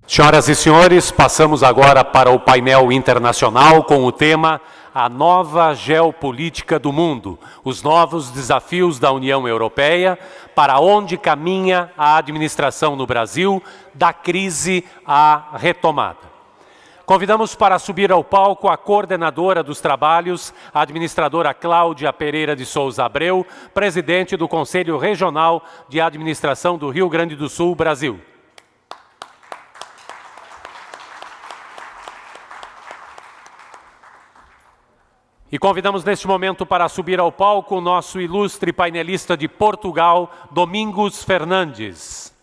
Senhoras e senhores, passamos agora para o painel internacional com o tema A Nova Geopolítica do Mundo, os novos desafios da União Europeia, para onde caminha a administração no Brasil, da crise à retomada. Convidamos para subir ao palco a coordenadora dos trabalhos, a administradora Cláudia Pereira de Souza Abreu, presidente do Conselho Regional de Administração do Rio Grande do Sul, Brasil. E convidamos neste momento para subir ao palco o nosso ilustre painelista de Portugal, Domingos Fernandes.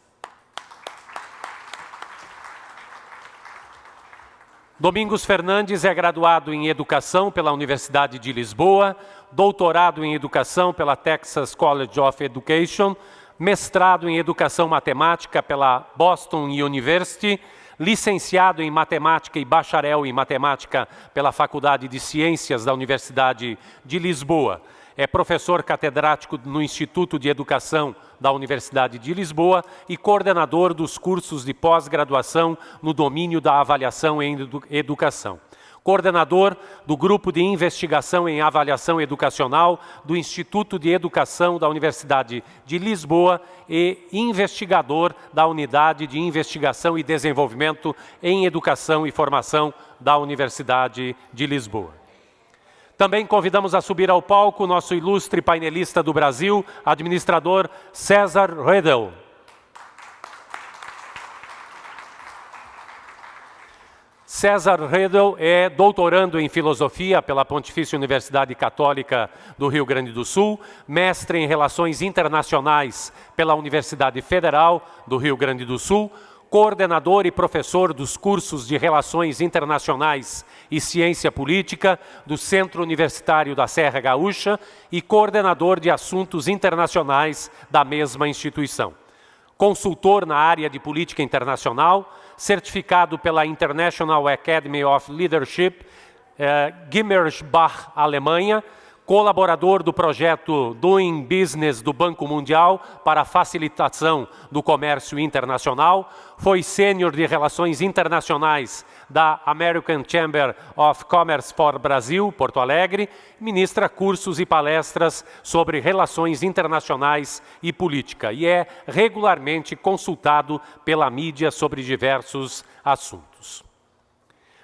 Domingos Fernandes é graduado em Educação pela Universidade de Lisboa, doutorado em Educação pela Texas College of Education, mestrado em Educação Matemática pela Boston University, licenciado em Matemática e bacharel em Matemática pela Faculdade de Ciências da Universidade de Lisboa. É professor catedrático no Instituto de Educação da Universidade de Lisboa e coordenador dos cursos de pós-graduação no domínio da avaliação em educação. Coordenador do Grupo de Investigação em Avaliação Educacional do Instituto de Educação da Universidade de Lisboa e investigador da Unidade de Investigação e Desenvolvimento em Educação e Formação da Universidade de Lisboa. Também convidamos a subir ao palco o nosso ilustre painelista do Brasil, administrador César Redel. César Redel é doutorando em Filosofia pela Pontifícia Universidade Católica do Rio Grande do Sul, mestre em Relações Internacionais pela Universidade Federal do Rio Grande do Sul, coordenador e professor dos cursos de Relações Internacionais e Ciência Política do Centro Universitário da Serra Gaúcha e coordenador de Assuntos Internacionais da mesma instituição. Consultor na área de política internacional, certificado pela International Academy of Leadership, Gummersbach, Alemanha, colaborador do projeto Doing Business do Banco Mundial para a facilitação do comércio internacional, foi sênior de Relações Internacionais da American Chamber of Commerce for Brasil, Porto Alegre, ministra cursos e palestras sobre relações internacionais e política e é regularmente consultado pela mídia sobre diversos assuntos.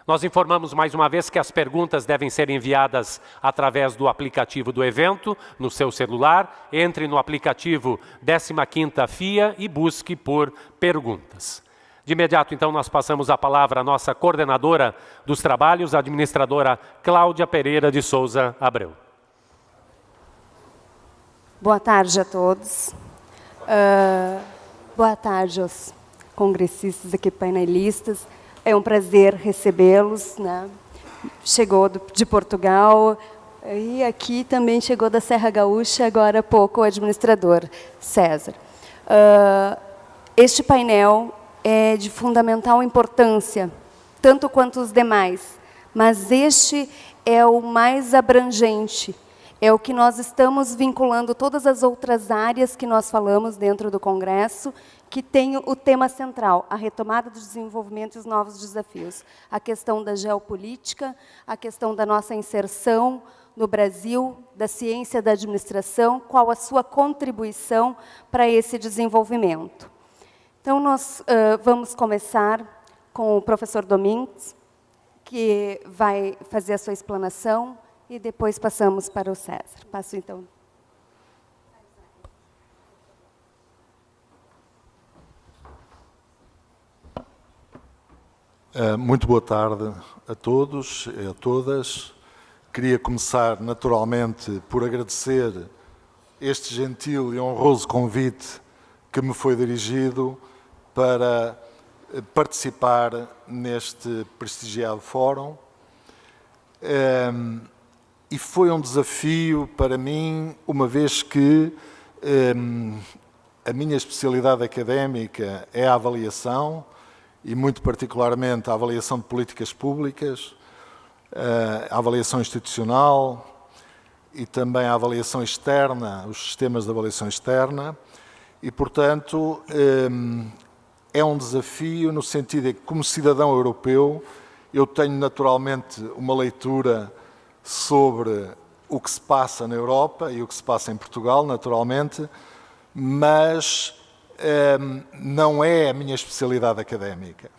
Nós informamos mais uma vez que as perguntas devem ser enviadas através do aplicativo do evento, no seu celular. Entre no aplicativo 15ª FIA e busque por perguntas. De imediato, então, nós passamos a palavra à nossa coordenadora dos trabalhos, a administradora Cláudia Pereira de Souza Abreu. Boa tarde a todos. Boa tarde aos congressistas aqui, painelistas. É um prazer recebê-los, né? Chegou de Portugal e aqui também chegou da Serra Gaúcha, agora há pouco o administrador César. Este painel é de fundamental importância, tanto quanto os demais, mas este é o mais abrangente, é o que nós estamos vinculando todas as outras áreas que nós falamos dentro do Congresso, que tem o tema central, a retomada do desenvolvimento e os novos desafios. A questão da geopolítica, a questão da nossa inserção no Brasil, da ciência da administração, qual a sua contribuição para esse desenvolvimento. Então, nós vamos começar com o professor Domingos, que vai fazer a sua explanação, e depois passamos para o César. Passo, então. Muito boa tarde a todos e a todas. Queria começar, naturalmente, por agradecer este gentil e honroso convite que me foi dirigido para participar neste prestigiado fórum. E foi um desafio para mim, uma vez que a minha especialidade académica é a avaliação, e muito particularmente a avaliação de políticas públicas, a avaliação institucional, e também a avaliação externa, os sistemas de avaliação externa, e, portanto, é um desafio no sentido de que, como cidadão europeu, eu tenho naturalmente uma leitura sobre o que se passa na Europa e o que se passa em Portugal, naturalmente, mas não é a minha especialidade académica.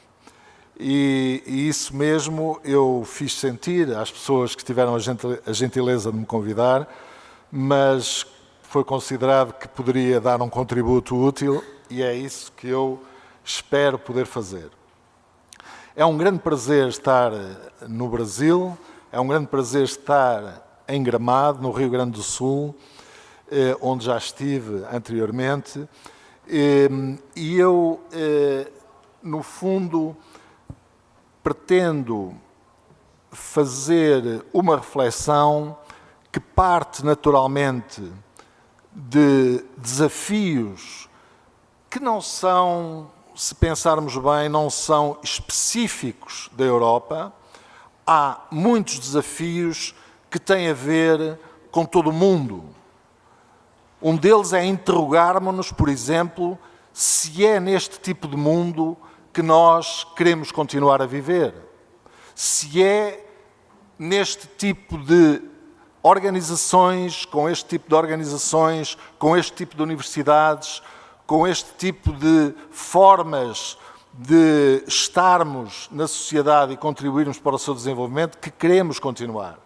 E isso mesmo eu fiz sentir às pessoas que tiveram a gentileza de me convidar, mas foi considerado que poderia dar um contributo útil e é isso que eu espero poder fazer. É um grande prazer estar no Brasil, é um grande prazer estar em Gramado, no Rio Grande do Sul, onde já estive anteriormente, e eu, no fundo, pretendo fazer uma reflexão que parte naturalmente de desafios que não são, se pensarmos bem, não são específicos da Europa. Há muitos desafios que têm a ver com todo o mundo. Um deles é interrogarmos-nos, por exemplo, se é neste tipo de mundo que nós queremos continuar a viver. Se é neste tipo de organizações, com este tipo de organizações, com este tipo de universidades, com este tipo de formas de estarmos na sociedade e contribuirmos para o seu desenvolvimento, que queremos continuar.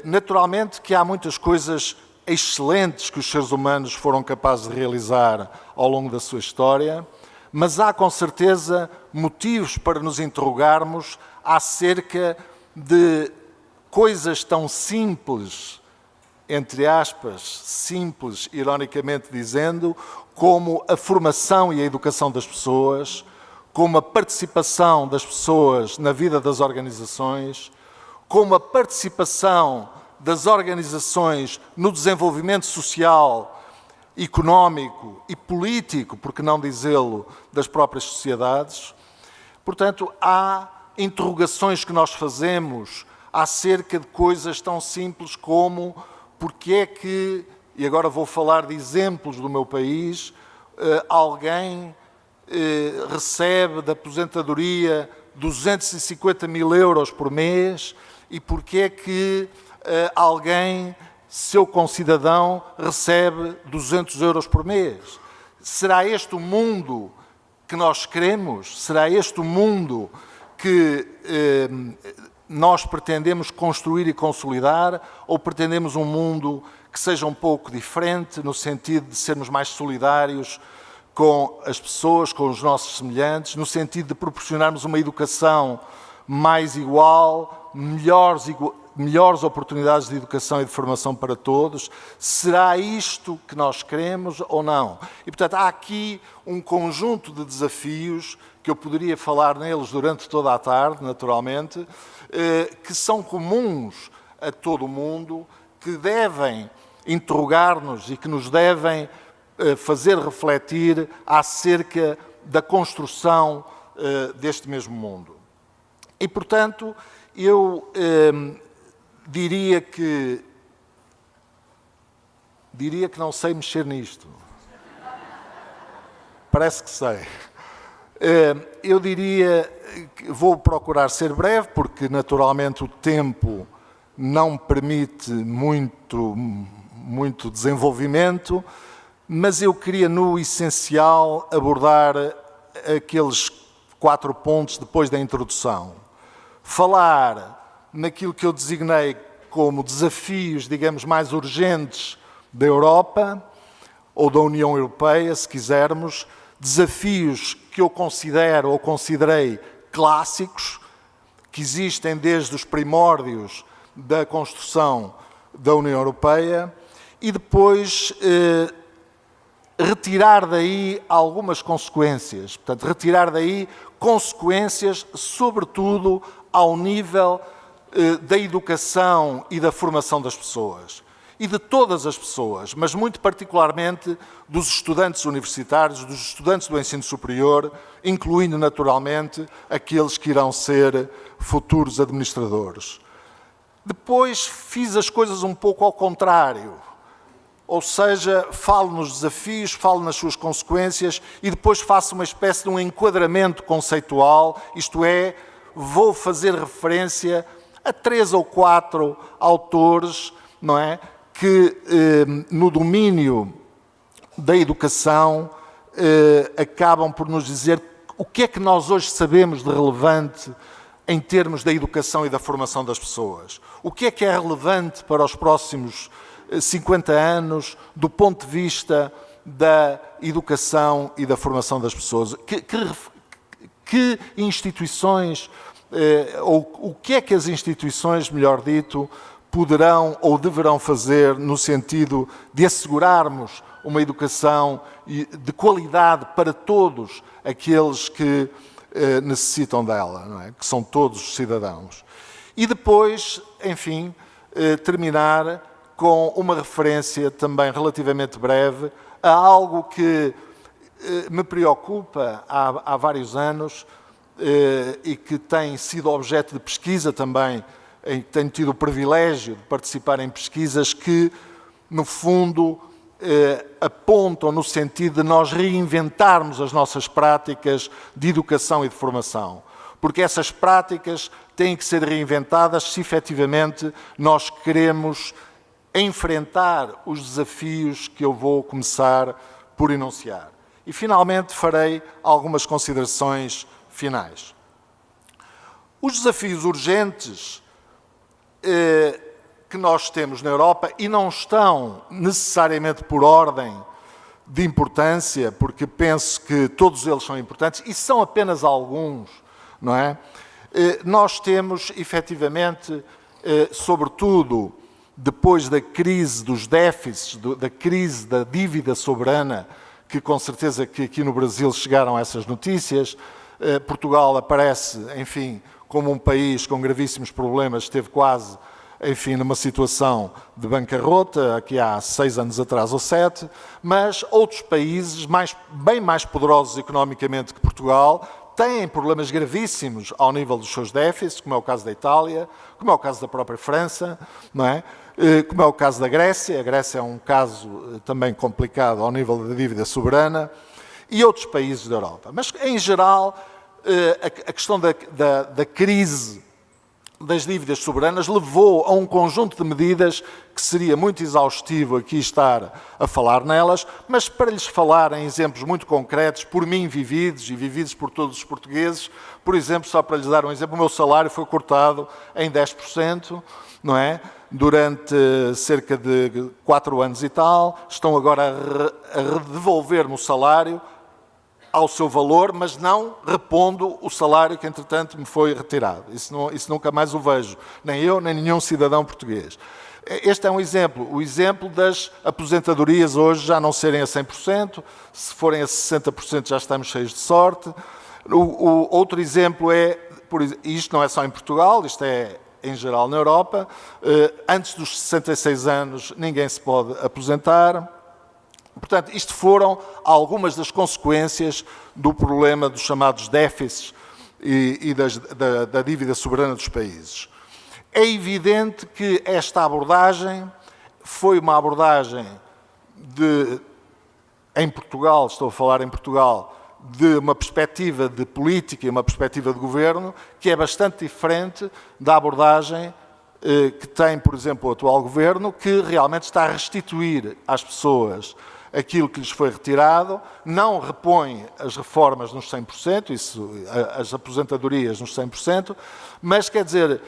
Naturalmente que há muitas coisas excelentes que os seres humanos foram capazes de realizar ao longo da sua história, mas há com certeza motivos para nos interrogarmos acerca de coisas tão simples, entre aspas, simples, ironicamente dizendo, como a formação e a educação das pessoas, como a participação das pessoas na vida das organizações, como a participação das organizações no desenvolvimento social, económico e político, por que não dizê-lo, das próprias sociedades. Portanto, há interrogações que nós fazemos acerca de coisas tão simples como porque é que, e agora vou falar de exemplos do meu país, alguém recebe da aposentadoria 250 mil euros por mês e porque é que alguém, seu concidadão, recebe 200 euros por mês. Será este o mundo que nós queremos? Será este o mundo que nós pretendemos construir e consolidar, ou pretendemos um mundo que seja um pouco diferente, no sentido de sermos mais solidários com as pessoas, com os nossos semelhantes, no sentido de proporcionarmos uma educação mais igual, melhores oportunidades de educação e de formação para todos? Será isto que nós queremos ou não? E, portanto, há aqui um conjunto de desafios, que eu poderia falar neles durante toda a tarde, naturalmente, que são comuns a todo o mundo, que devem interrogar-nos e que nos devem fazer refletir acerca da construção deste mesmo mundo. E, portanto, eu diria que não sei mexer nisto. Parece que sei. Eu diria que vou procurar ser breve, porque naturalmente o tempo não permite muito desenvolvimento, mas eu queria, no essencial, abordar aqueles 4 pontos depois da introdução. Falar naquilo que eu designei como desafios, digamos, mais urgentes da Europa, ou da União Europeia, se quisermos, desafios que eu considero ou considerei clássicos, que existem desde os primórdios da construção da União Europeia, e depois retirar daí algumas consequências. Portanto, retirar daí consequências, sobretudo, ao nível da educação e da formação das pessoas. E de todas as pessoas, mas muito particularmente dos estudantes universitários, dos estudantes do ensino superior, incluindo naturalmente aqueles que irão ser futuros administradores. Depois fiz as coisas um pouco ao contrário. Ou seja, falo nos desafios, falo nas suas consequências e depois faço uma espécie de um enquadramento conceitual, isto é, vou fazer referência a 3 ou 4 autores, não é, que no domínio da educação acabam por nos dizer o que é que nós hoje sabemos de relevante em termos da educação e da formação das pessoas. O que é relevante para os próximos 50 anos do ponto de vista da educação e da formação das pessoas? Que instituições, ou o que é que as instituições, melhor dito, poderão ou deverão fazer no sentido de assegurarmos uma educação de qualidade para todos aqueles que necessitam dela, não é? Que são todos os cidadãos. E depois, enfim, terminar com uma referência também relativamente breve a algo que me preocupa há vários anos e que tem sido objeto de pesquisa também, em que tenho tido o privilégio de participar em pesquisas que, no fundo, apontam no sentido de nós reinventarmos as nossas práticas de educação e de formação. Porque essas práticas têm que ser reinventadas se efetivamente nós queremos enfrentar os desafios que eu vou começar por enunciar. E, finalmente, farei algumas considerações finais. Os desafios urgentes que nós temos na Europa, e não estão necessariamente por ordem de importância, porque penso que todos eles são importantes, e são apenas alguns, não é? Nós temos, efetivamente, sobretudo, depois da crise dos déficits, da crise da dívida soberana, que com certeza que aqui no Brasil chegaram essas notícias, Portugal aparece, enfim, como um país com gravíssimos problemas, esteve quase, enfim, numa situação de bancarrota, aqui há 6 anos atrás ou 7, mas outros países bem mais poderosos economicamente que Portugal têm problemas gravíssimos ao nível dos seus déficits, como é o caso da Itália, como é o caso da própria França, não é? Como é o caso da Grécia. A Grécia é um caso também complicado ao nível da dívida soberana, e outros países da Europa. Mas, em geral, a questão da crise das dívidas soberanas levou a um conjunto de medidas que seria muito exaustivo aqui estar a falar nelas, mas para lhes falar em exemplos muito concretos, por mim vividos e vividos por todos os portugueses, por exemplo, só para lhes dar um exemplo, o meu salário foi cortado em 10%, não é? Durante cerca de 4 anos e tal, estão agora a devolver-me o salário ao seu valor, mas não repondo o salário que, entretanto, me foi retirado. Isso nunca mais o vejo, nem eu, nem nenhum cidadão português. Este é um exemplo. O exemplo das aposentadorias hoje já não serem a 100%, se forem a 60% já estamos cheios de sorte. O outro exemplo é, isto não é só em Portugal, isto é em geral na Europa, antes dos 66 anos ninguém se pode aposentar. Portanto, isto foram algumas das consequências do problema dos chamados déficits e da dívida soberana dos países. É evidente que esta abordagem foi uma abordagem em Portugal, estou a falar em Portugal, de uma perspectiva de política e uma perspectiva de governo que é bastante diferente da abordagem que tem, por exemplo, o atual governo, que realmente está a restituir às pessoas aquilo que lhes foi retirado, não repõe as reformas nos 100%, as aposentadorias nos 100%, mas, quer dizer,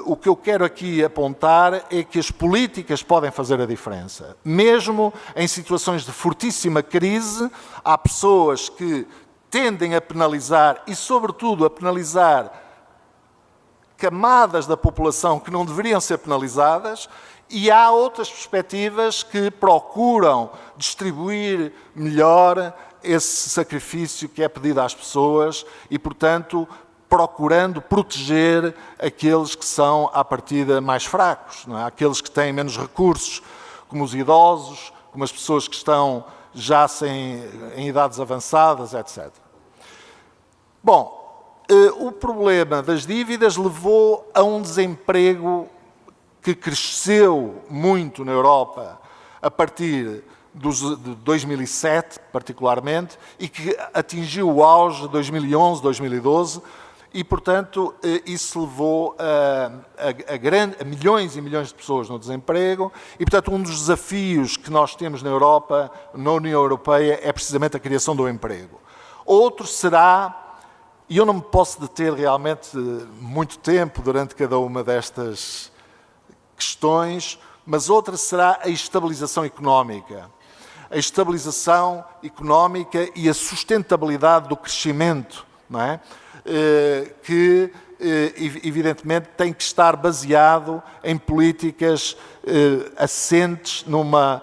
o que eu quero aqui apontar é que as políticas podem fazer a diferença. Mesmo em situações de fortíssima crise, há pessoas que tendem a penalizar e, sobretudo, a penalizar camadas da população que não deveriam ser penalizadas, e há outras perspectivas que procuram distribuir melhor esse sacrifício que é pedido às pessoas e, portanto, procurando proteger aqueles que são, à partida, mais fracos, não é? Aqueles que têm menos recursos, como os idosos, como as pessoas que estão já em idades avançadas, etc. Bom, o problema das dívidas levou a um desemprego que cresceu muito na Europa a partir de 2007, particularmente, e que atingiu o auge de 2011, 2012, e, portanto, isso levou a milhões e milhões de pessoas no desemprego, e, portanto, um dos desafios que nós temos na Europa, na União Europeia, é precisamente a criação do emprego. Outro será, e eu não me posso deter realmente muito tempo durante cada uma destas questões, mas outra será a estabilização económica. A estabilização económica e a sustentabilidade do crescimento, não é? Que, evidentemente, tem que estar baseado em políticas assentes numa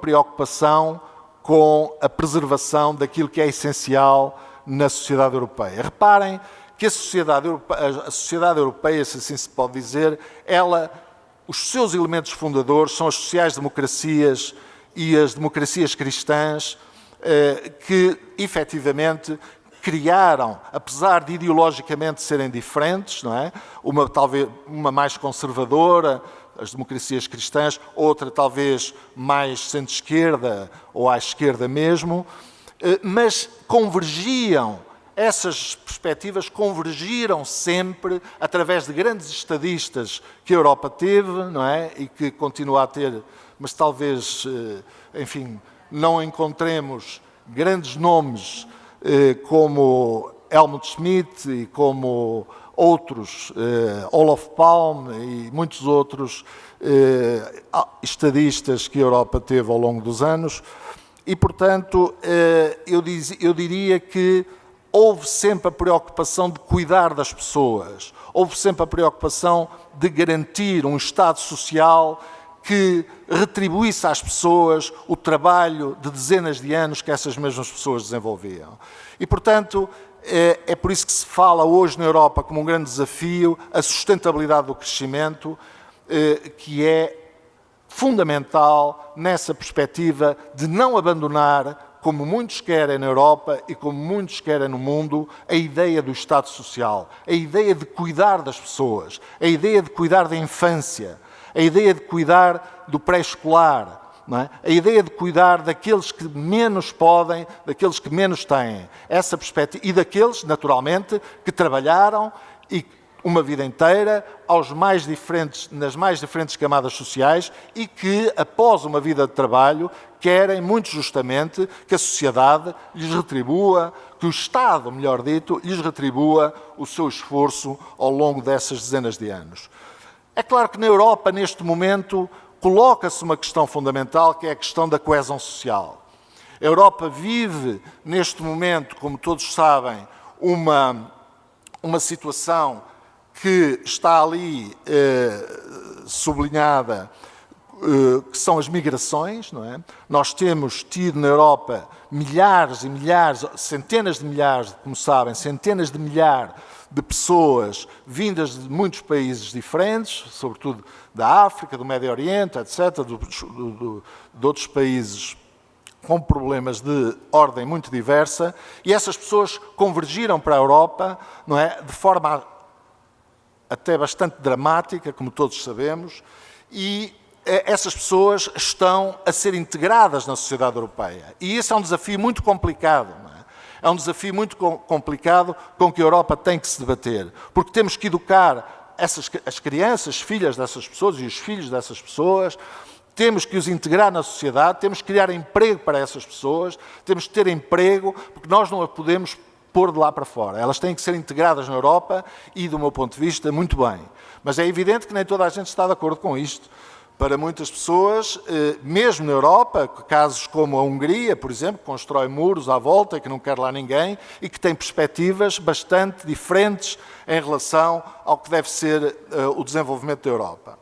preocupação com a preservação daquilo que é essencial na sociedade europeia. Reparem que a sociedade europeia, se assim se pode dizer, os seus elementos fundadores são as sociais-democracias e as democracias cristãs que, efetivamente, criaram, apesar de ideologicamente serem diferentes, não é? Talvez uma mais conservadora, as democracias cristãs, outra talvez mais centro-esquerda ou à esquerda mesmo, mas convergiam. Essas perspectivas convergiram sempre através de grandes estadistas que a Europa teve, não é? E que continua a ter, mas talvez, enfim, não encontremos grandes nomes como Helmut Schmidt e como outros, Olof Palme e muitos outros estadistas que a Europa teve ao longo dos anos. E, portanto, eu diria que houve sempre a preocupação de cuidar das pessoas, houve sempre a preocupação de garantir um Estado social que retribuísse às pessoas o trabalho de dezenas de anos que essas mesmas pessoas desenvolviam. E, portanto, é por isso que se fala hoje na Europa como um grande desafio a sustentabilidade do crescimento, que é fundamental nessa perspectiva de não abandonar, como muitos querem na Europa e como muitos querem no mundo, a ideia do Estado Social, a ideia de cuidar das pessoas, a ideia de cuidar da infância, a ideia de cuidar do pré-escolar, não é? A ideia de cuidar daqueles que menos podem, daqueles que menos têm. Essa perspectiva, e daqueles, naturalmente, que trabalharam e uma vida inteira nas mais diferentes camadas sociais e que, após uma vida de trabalho, querem, muito justamente, que a sociedade lhes retribua, que o Estado, melhor dito, lhes retribua o seu esforço ao longo dessas dezenas de anos. É claro que na Europa, neste momento, coloca-se uma questão fundamental, que é a questão da coesão social. A Europa vive, neste momento, como todos sabem, uma situação que está ali sublinhada, que são as migrações, não é? Nós temos tido na Europa milhares e milhares, centenas de milhares, como sabem, centenas de milhares de pessoas vindas de muitos países diferentes, sobretudo da África, do Médio Oriente, etc., de outros países com problemas de ordem muito diversa, e essas pessoas convergiram para a Europa, não é? De forma até bastante dramática, como todos sabemos, e essas pessoas estão a ser integradas na sociedade europeia. E isso é um desafio muito complicado, não é? É um desafio muito complicado com que a Europa tem que se debater, porque temos que educar as crianças, filhas dessas pessoas e os filhos dessas pessoas, temos que os integrar na sociedade, temos que criar emprego para essas pessoas, temos que ter emprego, porque nós não as podemos pôr de lá para fora. Elas têm que ser integradas na Europa e, do meu ponto de vista, muito bem. Mas é evidente que nem toda a gente está de acordo com isto. Para muitas pessoas, mesmo na Europa, casos como a Hungria, por exemplo, que constrói muros à volta e que não quer lá ninguém e que tem perspectivas bastante diferentes em relação ao que deve ser o desenvolvimento da Europa.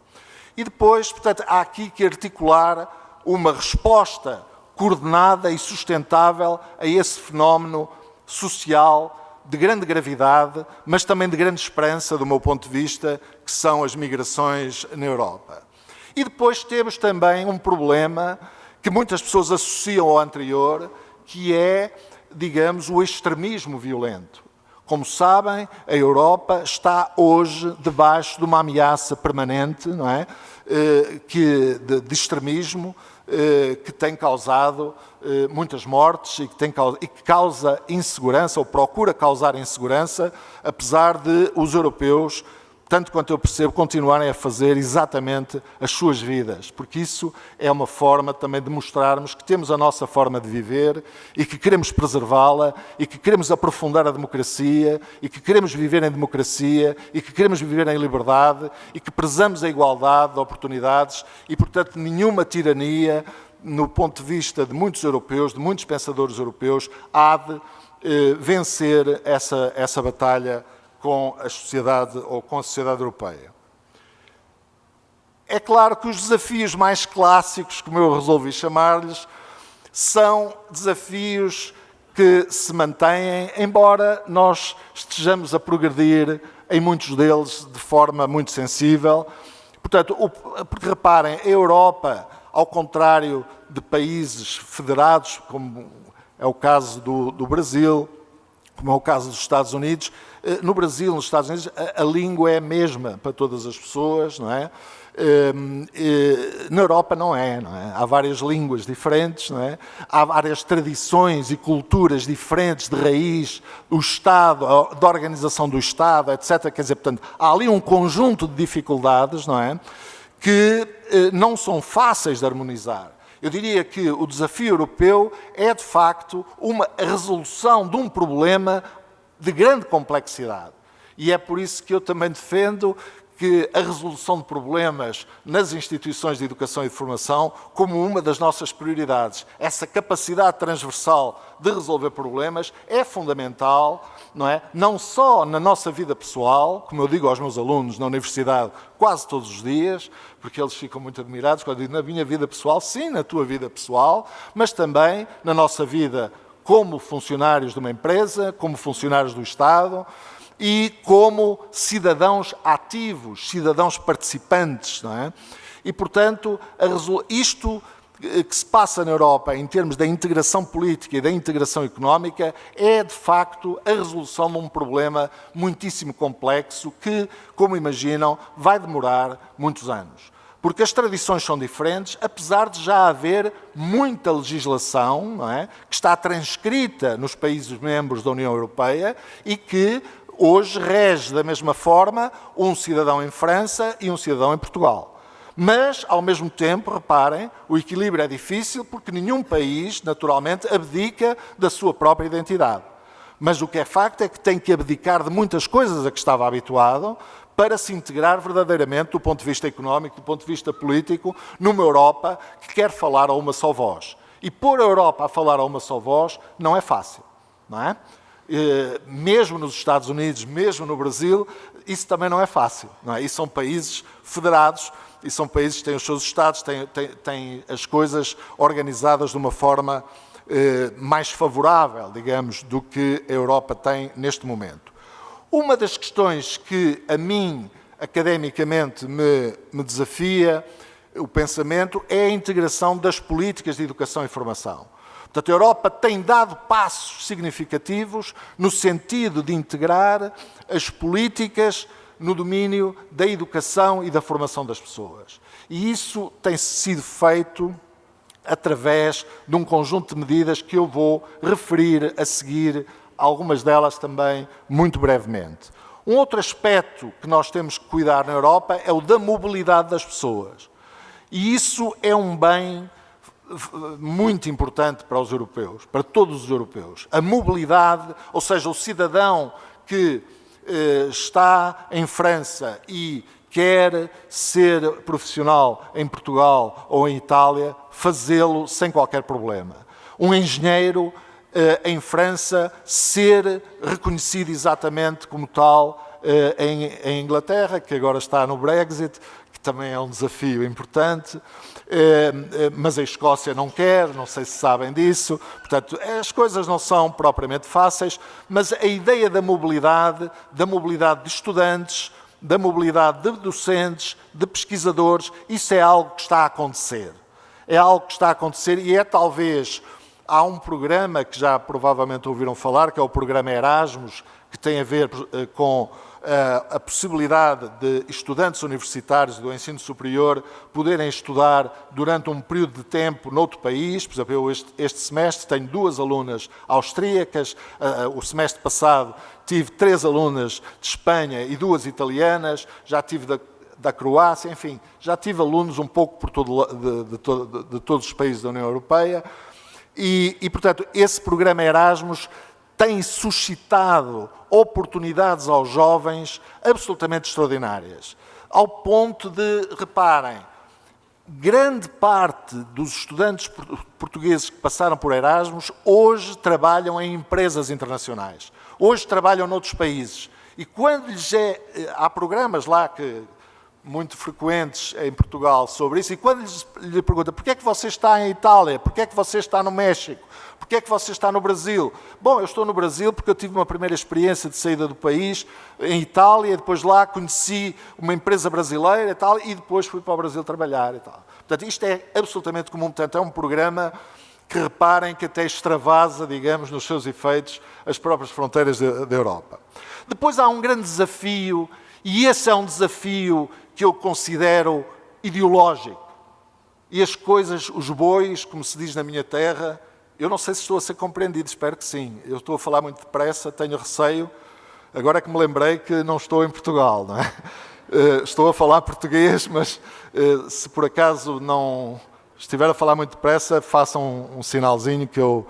E depois, portanto, há aqui que articular uma resposta coordenada e sustentável a esse fenómeno social de grande gravidade, mas também de grande esperança, do meu ponto de vista, que são as migrações na Europa. E depois temos também um problema que muitas pessoas associam ao anterior, que é, digamos, o extremismo violento. Como sabem, a Europa está hoje debaixo de uma ameaça permanente, não é? De extremismo, que tem causado muitas mortes e que causa insegurança, ou procura causar insegurança, apesar de os europeus, tanto quanto eu percebo, continuarem a fazer exatamente as suas vidas, porque isso é uma forma também de mostrarmos que temos a nossa forma de viver e que queremos preservá-la e que queremos aprofundar a democracia e que queremos viver em democracia e que queremos viver em liberdade e que prezamos a igualdade de oportunidades e, portanto, nenhuma tirania, no ponto de vista de muitos europeus, de muitos pensadores europeus, há de vencer essa batalha com a sociedade ou com a sociedade europeia. É claro que os desafios mais clássicos, como eu resolvi chamar-lhes, são desafios que se mantêm, embora nós estejamos a progredir em muitos deles de forma muito sensível. Portanto, porque reparem, a Europa, ao contrário de países federados, como é o caso do Brasil, como é o caso dos Estados Unidos, no Brasil, nos Estados Unidos, a língua é a mesma para todas as pessoas, não é? Na Europa não é? Há várias línguas diferentes, não é? Há várias tradições e culturas diferentes de raiz, o Estado, da organização do Estado, etc. Quer dizer, portanto, há ali um conjunto de dificuldades, não é? Que não são fáceis de harmonizar. Eu diria que o desafio europeu é, de facto, a resolução de um problema de grande complexidade. E é por isso que eu também defendo que a resolução de problemas nas instituições de educação e de formação como uma das nossas prioridades. Essa capacidade transversal de resolver problemas é fundamental, não é? Não só na nossa vida pessoal, como eu digo aos meus alunos na universidade quase todos os dias, porque eles ficam muito admirados quando eu digo na minha vida pessoal, sim, na tua vida pessoal, mas também na nossa vida como funcionários de uma empresa, como funcionários do Estado e como cidadãos ativos, cidadãos participantes, não é? E, portanto, isto que se passa na Europa em termos da integração política e da integração económica é, de facto, a resolução de um problema muitíssimo complexo que, como imaginam, vai demorar muitos anos. Porque as tradições são diferentes, apesar de já haver muita legislação, não é? Que está transcrita nos países membros da União Europeia e que hoje rege da mesma forma um cidadão em França e um cidadão em Portugal. Mas, ao mesmo tempo, reparem, o equilíbrio é difícil porque nenhum país, naturalmente, abdica da sua própria identidade. Mas o que é facto é que tem que abdicar de muitas coisas a que estava habituado para se integrar verdadeiramente, do ponto de vista económico, do ponto de vista político, numa Europa que quer falar a uma só voz. E pôr a Europa a falar a uma só voz não é fácil, não é? Mesmo nos Estados Unidos, mesmo no Brasil, isso também não é fácil, não é? E são países federados, e são países que têm os seus Estados, têm as coisas organizadas de uma forma mais favorável, digamos, do que a Europa tem neste momento. Uma das questões que a mim, academicamente, me desafia o pensamento é a integração das políticas de educação e formação. Portanto, a Europa tem dado passos significativos no sentido de integrar as políticas no domínio da educação e da formação das pessoas. E isso tem sido feito através de um conjunto de medidas que eu vou referir a seguir, algumas delas também muito brevemente. Um outro aspecto que nós temos que cuidar na Europa é o da mobilidade das pessoas. E isso é um bem muito importante para os europeus, para todos os europeus. A mobilidade, ou seja, o cidadão que está em França e quer ser profissional em Portugal ou em Itália, fazê-lo sem qualquer problema. Um engenheiro em França ser reconhecido exatamente como tal em Inglaterra, que agora está no Brexit, que também é um desafio importante, mas a Escócia não quer, não sei se sabem disso. Portanto, as coisas não são propriamente fáceis, mas a ideia da mobilidade de estudantes, da mobilidade de docentes, de pesquisadores, isso é algo que está a acontecer. É algo que está a acontecer e é talvez Há um programa que já provavelmente ouviram falar, que é o programa Erasmus, que tem a ver com a possibilidade de estudantes universitários do ensino superior poderem estudar durante um período de tempo noutro país. Por exemplo, eu este semestre tenho 2 alunas austríacas, o semestre passado tive 3 alunas de Espanha e 2 italianas, já tive da Croácia, enfim, já tive alunos um pouco por de todos os países da União Europeia e, portanto, esse programa Erasmus tem suscitado oportunidades aos jovens absolutamente extraordinárias, ao ponto de, reparem, grande parte dos estudantes portugueses que passaram por Erasmus hoje trabalham em empresas internacionais, hoje trabalham noutros países. E quando lhes há programas lá muito frequentes em Portugal sobre isso, e quando lhe pergunta porquê é que você está em Itália, porquê é que você está no México, porquê é que você está no Brasil? Bom, eu estou no Brasil porque eu tive uma primeira experiência de saída do país em Itália, depois lá conheci uma empresa brasileira e tal, e depois fui para o Brasil trabalhar e tal. Portanto, isto é absolutamente comum. Portanto, é um programa que, reparem, que até extravasa, digamos, nos seus efeitos, as próprias fronteiras da Europa. Depois há um grande desafio, e esse é um desafio que eu considero ideológico. E as coisas, os bois, como se diz na minha terra, eu não sei se estou a ser compreendido, espero que sim. Eu estou a falar muito depressa, tenho receio. Agora é que me lembrei que não estou em Portugal, não é? Estou a falar português, mas se por acaso não estiver a falar muito depressa, façam um sinalzinho que eu...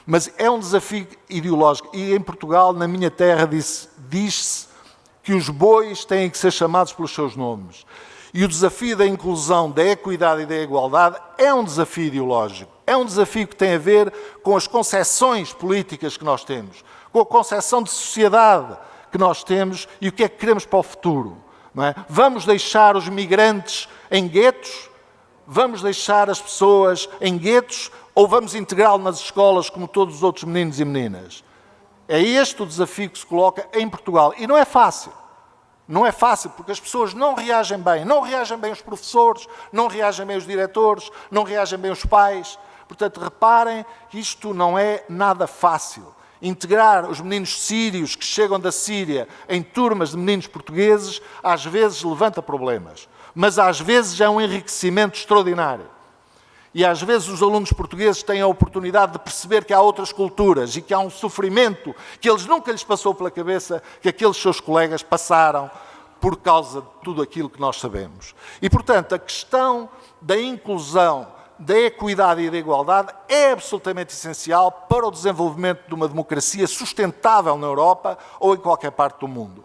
Mas é um desafio ideológico. E em Portugal, na minha terra, diz-se que os bois têm que ser chamados pelos seus nomes. E o desafio da inclusão, da equidade e da igualdade é um desafio ideológico. É um desafio que tem a ver com as concepções políticas que nós temos, com a concepção de sociedade que nós temos e o que é que queremos para o futuro. Não é? Vamos deixar os migrantes em guetos? Vamos deixar as pessoas em guetos? Ou vamos integrá-los nas escolas como todos os outros meninos e meninas? É este o desafio que se coloca em Portugal. E não é fácil. Não é fácil, porque as pessoas não reagem bem. Não reagem bem os professores, não reagem bem os diretores, não reagem bem os pais. Portanto, reparem que isto não é nada fácil. Integrar os meninos sírios que chegam da Síria em turmas de meninos portugueses, às vezes levanta problemas. Mas às vezes é um enriquecimento extraordinário. E às vezes os alunos portugueses têm a oportunidade de perceber que há outras culturas e que há um sofrimento que eles nunca lhes passou pela cabeça, que aqueles seus colegas passaram por causa de tudo aquilo que nós sabemos. E, portanto, a questão da inclusão, da equidade e da igualdade é absolutamente essencial para o desenvolvimento de uma democracia sustentável na Europa ou em qualquer parte do mundo.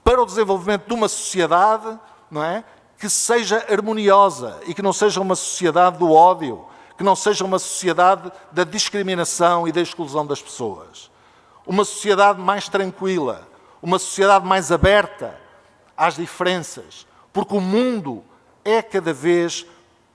Para o desenvolvimento de uma sociedade, não é? Que seja harmoniosa e que não seja uma sociedade do ódio, que não seja uma sociedade da discriminação e da exclusão das pessoas. Uma sociedade mais tranquila, uma sociedade mais aberta às diferenças, porque o mundo é cada vez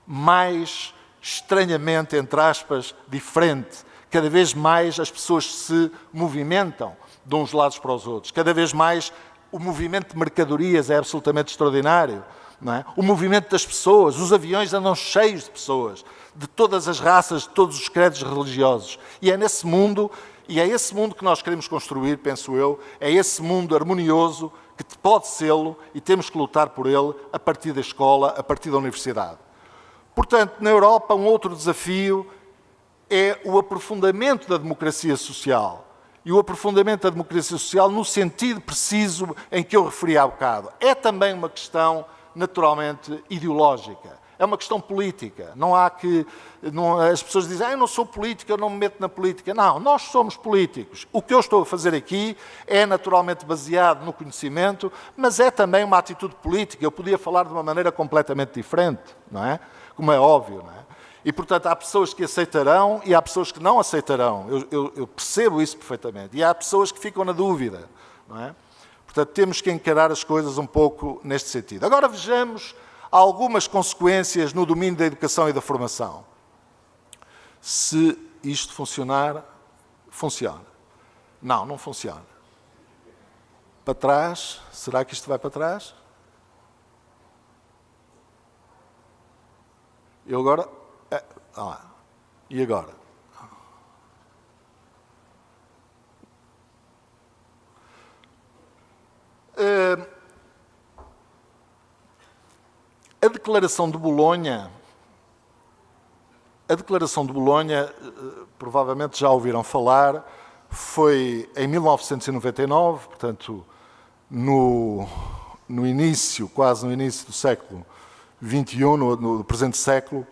mais estranhamente, entre aspas, diferente. Cada vez mais as pessoas se movimentam de uns lados para os outros. Cada vez mais o movimento de mercadorias é absolutamente extraordinário. Não é? O movimento das pessoas, os aviões andam cheios de pessoas, de todas as raças, de todos os credos religiosos. E é nesse mundo, e é esse mundo que nós queremos construir, penso eu, é esse mundo harmonioso que pode sê-lo e temos que lutar por ele a partir da escola, a partir da universidade. Portanto, na Europa, um outro desafio é o aprofundamento da democracia social. E o aprofundamento da democracia social no sentido preciso em que eu referi há bocado. É também uma questão naturalmente ideológica. É uma questão política. Não há que... as pessoas dizem, eu não sou político, eu não me meto na política. Não, nós somos políticos. O que eu estou a fazer aqui é naturalmente baseado no conhecimento, mas é também uma atitude política. Eu podia falar de uma maneira completamente diferente, não é? Como é óbvio, não é? E, portanto, há pessoas que aceitarão e há pessoas que não aceitarão. Eu percebo isso perfeitamente. E há pessoas que ficam na dúvida, não é? Portanto, temos que encarar as coisas um pouco neste sentido. Agora vejamos algumas consequências no domínio da educação e da formação. Se isto funcionar, funciona. Não, não funciona. Para trás, será que isto vai para trás? Eu agora... E agora? Declaração de Bolonha, provavelmente já ouviram falar, foi em 1999, portanto, no início, quase no início do século XXI, no presente século,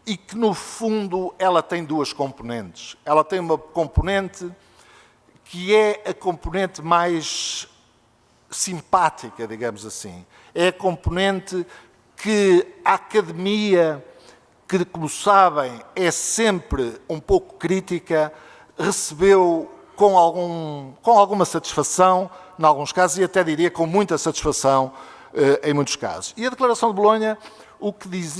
e que, no fundo, ela tem duas componentes. Ela tem uma componente que é a componente mais simpática, digamos assim. É a componente que a academia, que, como sabem, é sempre um pouco crítica, recebeu com alguma satisfação, em alguns casos, e até diria com muita satisfação em muitos casos. E a Declaração de Bolonha, o que diz,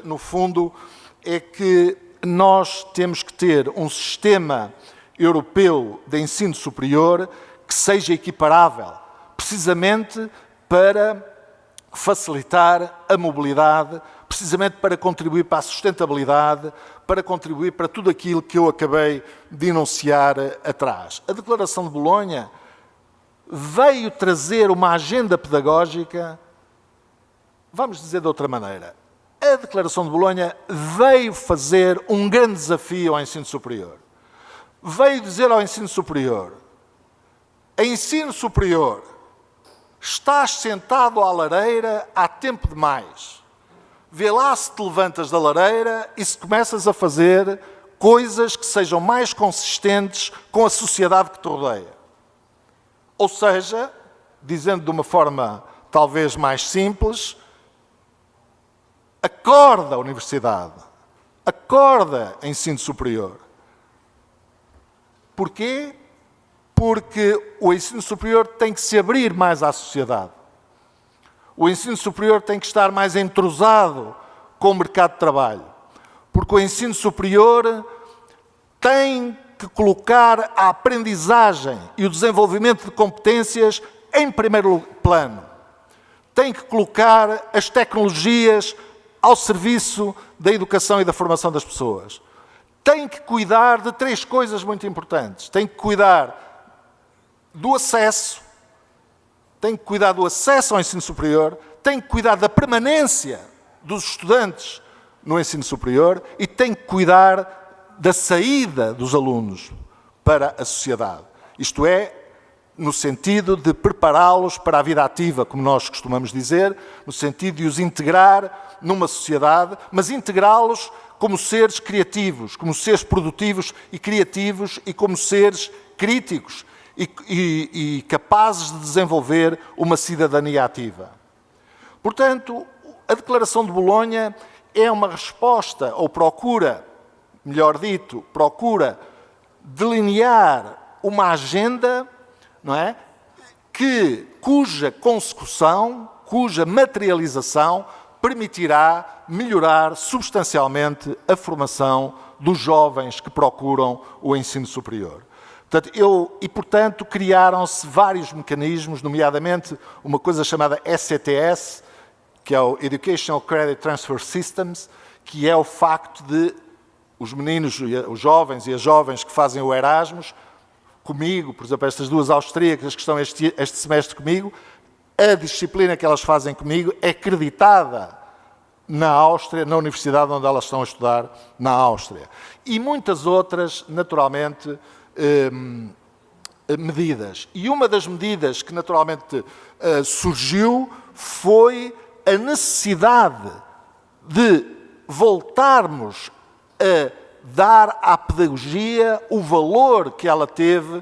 no fundo, é que nós temos que ter um sistema europeu de ensino superior que seja equiparável, precisamente para facilitar a mobilidade, precisamente para contribuir para a sustentabilidade, para contribuir para tudo aquilo que eu acabei de enunciar atrás. A Declaração de Bolonha veio trazer uma agenda pedagógica, vamos dizer de outra maneira, a Declaração de Bolonha veio fazer um grande desafio ao ensino superior. Veio dizer ao ensino superior: ensino superior, estás sentado à lareira há tempo demais. Vê lá se te levantas da lareira e se começas a fazer coisas que sejam mais consistentes com a sociedade que te rodeia. Ou seja, dizendo de uma forma talvez mais simples, acorda a universidade, acorda a ensino superior. Porquê? Porque o ensino superior tem que se abrir mais à sociedade. O ensino superior tem que estar mais entrosado com o mercado de trabalho. Porque o ensino superior tem que colocar a aprendizagem e o desenvolvimento de competências em primeiro plano. Tem que colocar as tecnologias ao serviço da educação e da formação das pessoas. Tem que cuidar de três coisas muito importantes. Tem que cuidar do acesso, tem que cuidar do acesso ao ensino superior, tem que cuidar da permanência dos estudantes no ensino superior e tem que cuidar da saída dos alunos para a sociedade. Isto é, no sentido de prepará-los para a vida ativa, como nós costumamos dizer, no sentido de os integrar numa sociedade, mas integrá-los como seres criativos, como seres produtivos e criativos e como seres críticos e capazes de desenvolver uma cidadania ativa. Portanto, a Declaração de Bolonha é uma resposta, ou procura, melhor dito, procura delinear uma agenda, não é, cuja consecução, cuja materialização permitirá melhorar substancialmente a formação dos jovens que procuram o ensino superior. Portanto, criaram-se vários mecanismos, nomeadamente uma coisa chamada ECTS, que é o Educational Credit Transfer Systems, que é o facto de os meninos, os jovens e as jovens que fazem o Erasmus, comigo, por exemplo, estas duas austríacas que estão este semestre comigo, a disciplina que elas fazem comigo é creditada na Áustria, na universidade onde elas estão a estudar, na Áustria. E muitas outras, naturalmente, medidas. E uma das medidas que naturalmente surgiu foi a necessidade de voltarmos a dar à pedagogia o valor que ela teve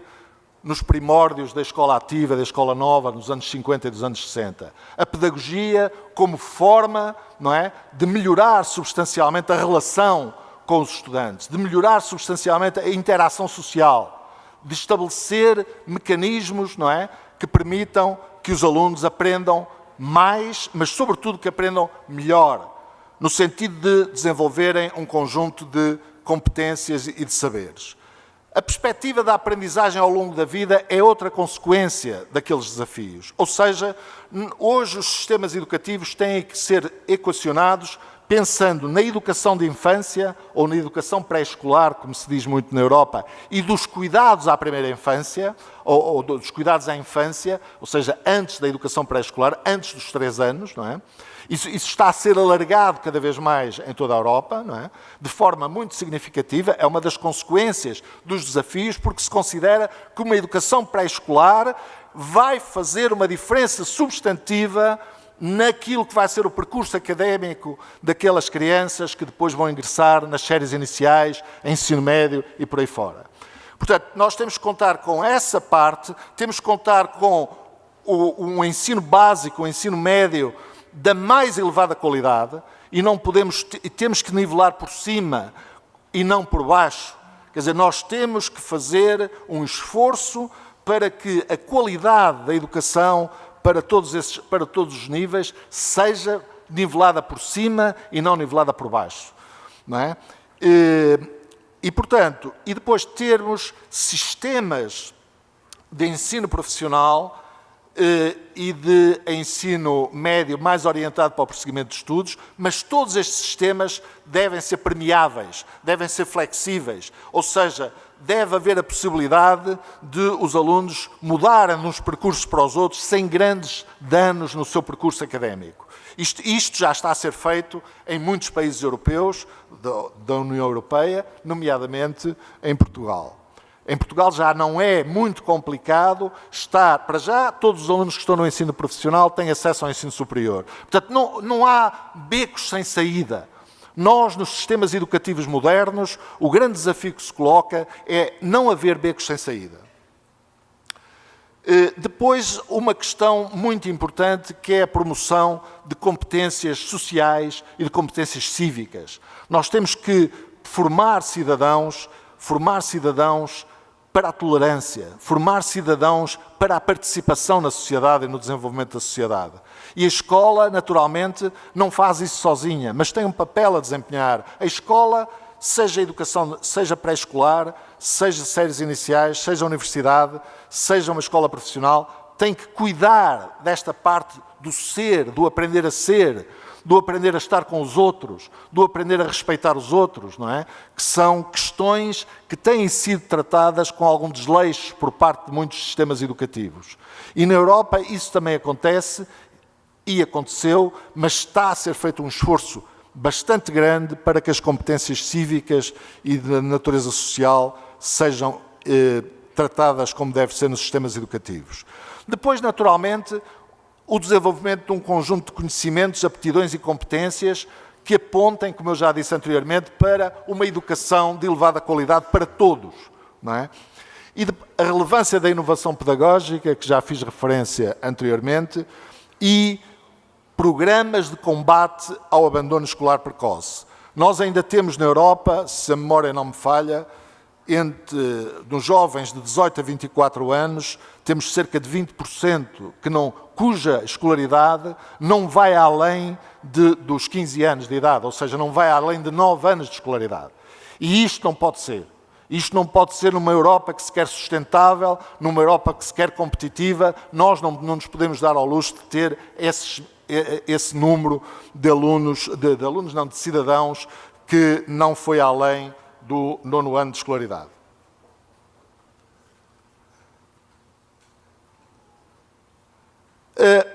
nos primórdios da escola ativa, da escola nova, nos anos 50 e dos anos 60. A pedagogia como forma, não é, de melhorar substancialmente a relação com os estudantes, de melhorar substancialmente a interação social, de estabelecer mecanismos, não é, que permitam que os alunos aprendam mais, mas sobretudo que aprendam melhor, no sentido de desenvolverem um conjunto de competências e de saberes. A perspectiva da aprendizagem ao longo da vida é outra consequência daqueles desafios. Ou seja, hoje os sistemas educativos têm que ser equacionados pensando na educação de infância ou na educação pré-escolar, como se diz muito na Europa, e dos cuidados à primeira infância, ou dos cuidados à infância, ou seja, antes da educação pré-escolar, antes dos 3 anos, não é? Isso está a ser alargado cada vez mais em toda a Europa, não é? De forma muito significativa. É uma das consequências dos desafios, porque se considera que uma educação pré-escolar vai fazer uma diferença substantiva naquilo que vai ser o percurso académico daquelas crianças que depois vão ingressar nas séries iniciais, ensino médio e por aí fora. Portanto, nós temos que contar com essa parte, temos que contar com um ensino básico, um ensino médio da mais elevada qualidade, e não podemos, temos que nivelar por cima e não por baixo. Quer dizer, nós temos que fazer um esforço para que a qualidade da educação para todos os níveis seja nivelada por cima e não nivelada por baixo. Não é? Portanto, e depois termos sistemas de ensino profissional e de ensino médio mais orientado para o prosseguimento de estudos, mas todos estes sistemas devem ser permeáveis, devem ser flexíveis, ou seja, deve haver a possibilidade de os alunos mudarem de uns percursos para os outros sem grandes danos no seu percurso académico. Isto já está a ser feito em muitos países europeus, da União Europeia, nomeadamente em Portugal. Em Portugal já não é muito complicado estar, para já, todos os alunos que estão no ensino profissional têm acesso ao ensino superior. Portanto, não há becos sem saída. Nós, nos sistemas educativos modernos, o grande desafio que se coloca é não haver becos sem saída. Depois, uma questão muito importante, que é a promoção de competências sociais e de competências cívicas. Nós temos que formar cidadãos para a tolerância, formar cidadãos para a participação na sociedade e no desenvolvimento da sociedade. E a escola, naturalmente, não faz isso sozinha, mas tem um papel a desempenhar. A escola, seja a educação, seja pré-escolar, seja séries iniciais, seja a universidade, seja uma escola profissional, tem que cuidar desta parte do ser, do aprender a ser, do aprender a estar com os outros, do aprender a respeitar os outros, não é? Que são questões que têm sido tratadas com algum desleixo por parte de muitos sistemas educativos. E na Europa isso também acontece e aconteceu, mas está a ser feito um esforço bastante grande para que as competências cívicas e de natureza social sejam tratadas como deve ser nos sistemas educativos. Depois, naturalmente, o desenvolvimento de um conjunto de conhecimentos, aptidões e competências que apontem, como eu já disse anteriormente, para uma educação de elevada qualidade para todos, não é? E a relevância da inovação pedagógica, que já fiz referência anteriormente, e programas de combate ao abandono escolar precoce. Nós ainda temos na Europa, se a memória não me falha, nos jovens de 18 a 24 anos, temos cerca de 20% cuja escolaridade não vai além dos 15 anos de idade, ou seja, não vai além de 9 anos de escolaridade. E isto não pode ser. Isto não pode ser numa Europa que se quer sustentável, numa Europa que se quer competitiva. Nós não nos podemos dar ao luxo de ter esse número de de cidadãos que não foi além do 9º ano de escolaridade.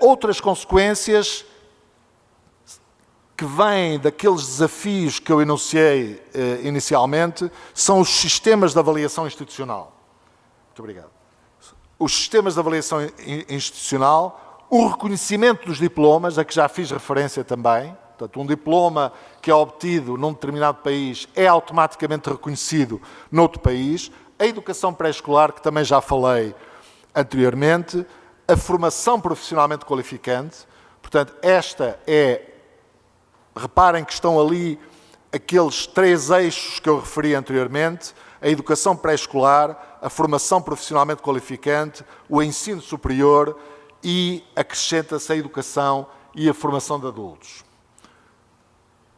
Outras consequências que vêm daqueles desafios que eu enunciei inicialmente são os sistemas de avaliação institucional. Muito obrigado. Os sistemas de avaliação institucional, o reconhecimento dos diplomas, a que já fiz referência também. Portanto, um diploma que é obtido num determinado país é automaticamente reconhecido noutro país. A educação pré-escolar, que também já falei anteriormente. A formação profissionalmente qualificante. Portanto, reparem que estão ali aqueles 3 eixos que eu referi anteriormente: a educação pré-escolar, a formação profissionalmente qualificante, o ensino superior e acrescenta-se a educação e a formação de adultos.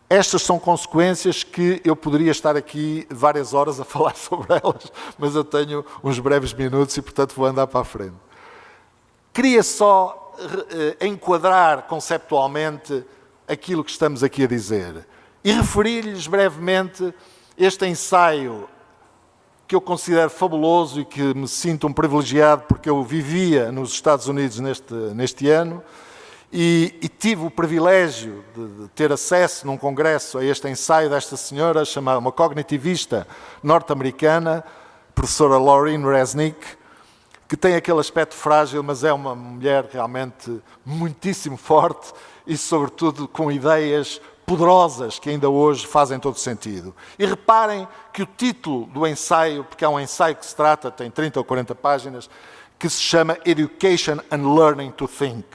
Estas são consequências que eu poderia estar aqui várias horas a falar sobre elas, mas eu tenho uns breves minutos e, portanto, vou andar para a frente. Queria só enquadrar conceptualmente aquilo que estamos aqui a dizer. E referir-lhes brevemente este ensaio que eu considero fabuloso e que me sinto um privilegiado porque eu vivia nos Estados Unidos neste ano e tive o privilégio de ter acesso num congresso a este ensaio desta senhora, chamada uma cognitivista norte-americana, professora Laureen Resnick, que tem aquele aspecto frágil, mas é uma mulher realmente muitíssimo forte e, sobretudo, com ideias poderosas que ainda hoje fazem todo sentido. E reparem que o título do ensaio, porque é um ensaio que se trata, tem 30 ou 40 páginas, que se chama Education and Learning to Think.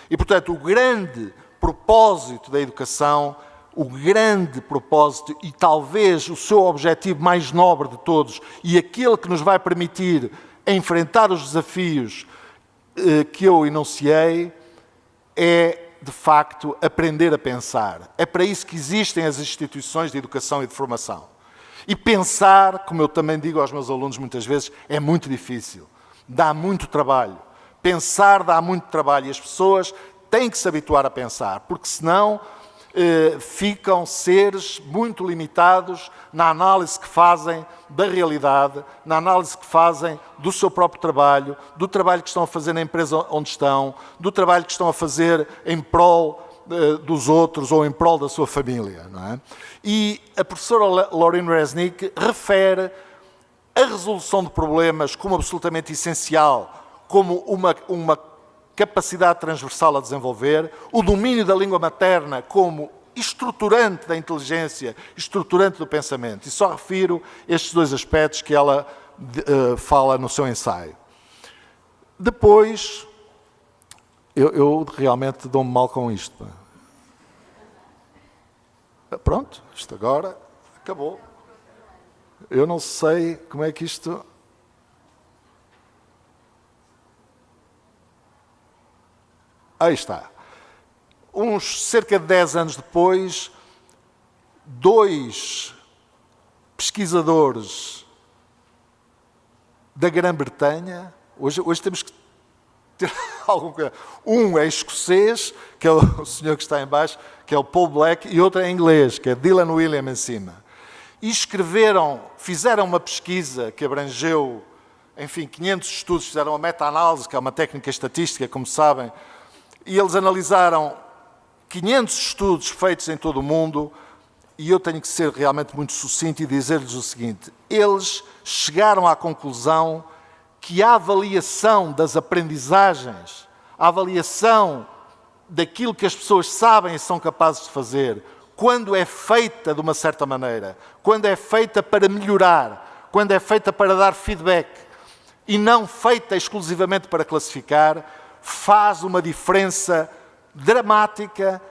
E, portanto, o grande propósito da educação, o grande propósito e talvez o seu objetivo mais nobre de todos e aquele que nos vai permitir enfrentar os desafios que eu enunciei é, de facto, aprender a pensar. É para isso que existem as instituições de educação e de formação. E pensar, como eu também digo aos meus alunos muitas vezes, é muito difícil. Dá muito trabalho. Pensar dá muito trabalho e as pessoas têm que se habituar a pensar, porque senão ficam seres muito limitados na análise que fazem da realidade, na análise que fazem do seu próprio trabalho, do trabalho que estão a fazer na empresa onde estão, do trabalho que estão a fazer em prol dos outros ou em prol da sua família. Não é? E a professora Laureen Resnick refere a resolução de problemas como absolutamente essencial, como uma capacidade transversal a desenvolver, o domínio da língua materna como estruturante da inteligência, estruturante do pensamento. E só refiro estes dois aspectos que ela fala no seu ensaio. Depois, eu realmente dou-me mal com isto. Pronto, isto agora acabou. Eu não sei como é que isto... Aí está. Cerca de 10 anos depois, 2 pesquisadores da Grã-Bretanha, hoje temos que ter algum cuidado. Um é escocês, que é o senhor que está em baixo, que é o Paul Black, e outro é inglês, que é Dylan William em cima. E fizeram uma pesquisa que abrangeu, enfim, 500 estudos, fizeram uma meta-análise, que é uma técnica estatística, como sabem, e eles analisaram 500 estudos feitos em todo o mundo, e eu tenho que ser realmente muito sucinto e dizer-lhes o seguinte: eles chegaram à conclusão que a avaliação das aprendizagens, a avaliação daquilo que as pessoas sabem e são capazes de fazer, quando é feita de uma certa maneira, quando é feita para melhorar, quando é feita para dar feedback, e não feita exclusivamente para classificar, faz uma diferença dramática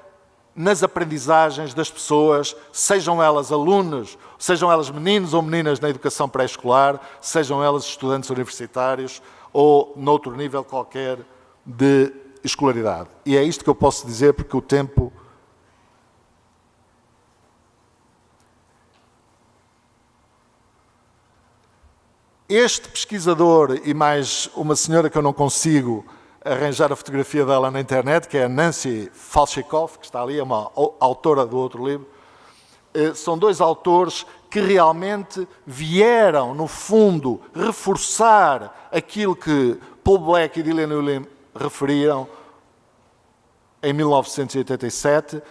nas aprendizagens das pessoas, sejam elas alunos, sejam elas meninos ou meninas na educação pré-escolar, sejam elas estudantes universitários ou noutro nível qualquer de escolaridade. E é isto que eu posso dizer porque o tempo... Este pesquisador e mais uma senhora que eu não consigo arranjar a fotografia dela na internet, que é a Nancy Falshikoff, que está ali, é uma autora do outro livro. São 2 autores que realmente vieram, no fundo, reforçar aquilo que Paul Black e Dylan William referiram em 1987,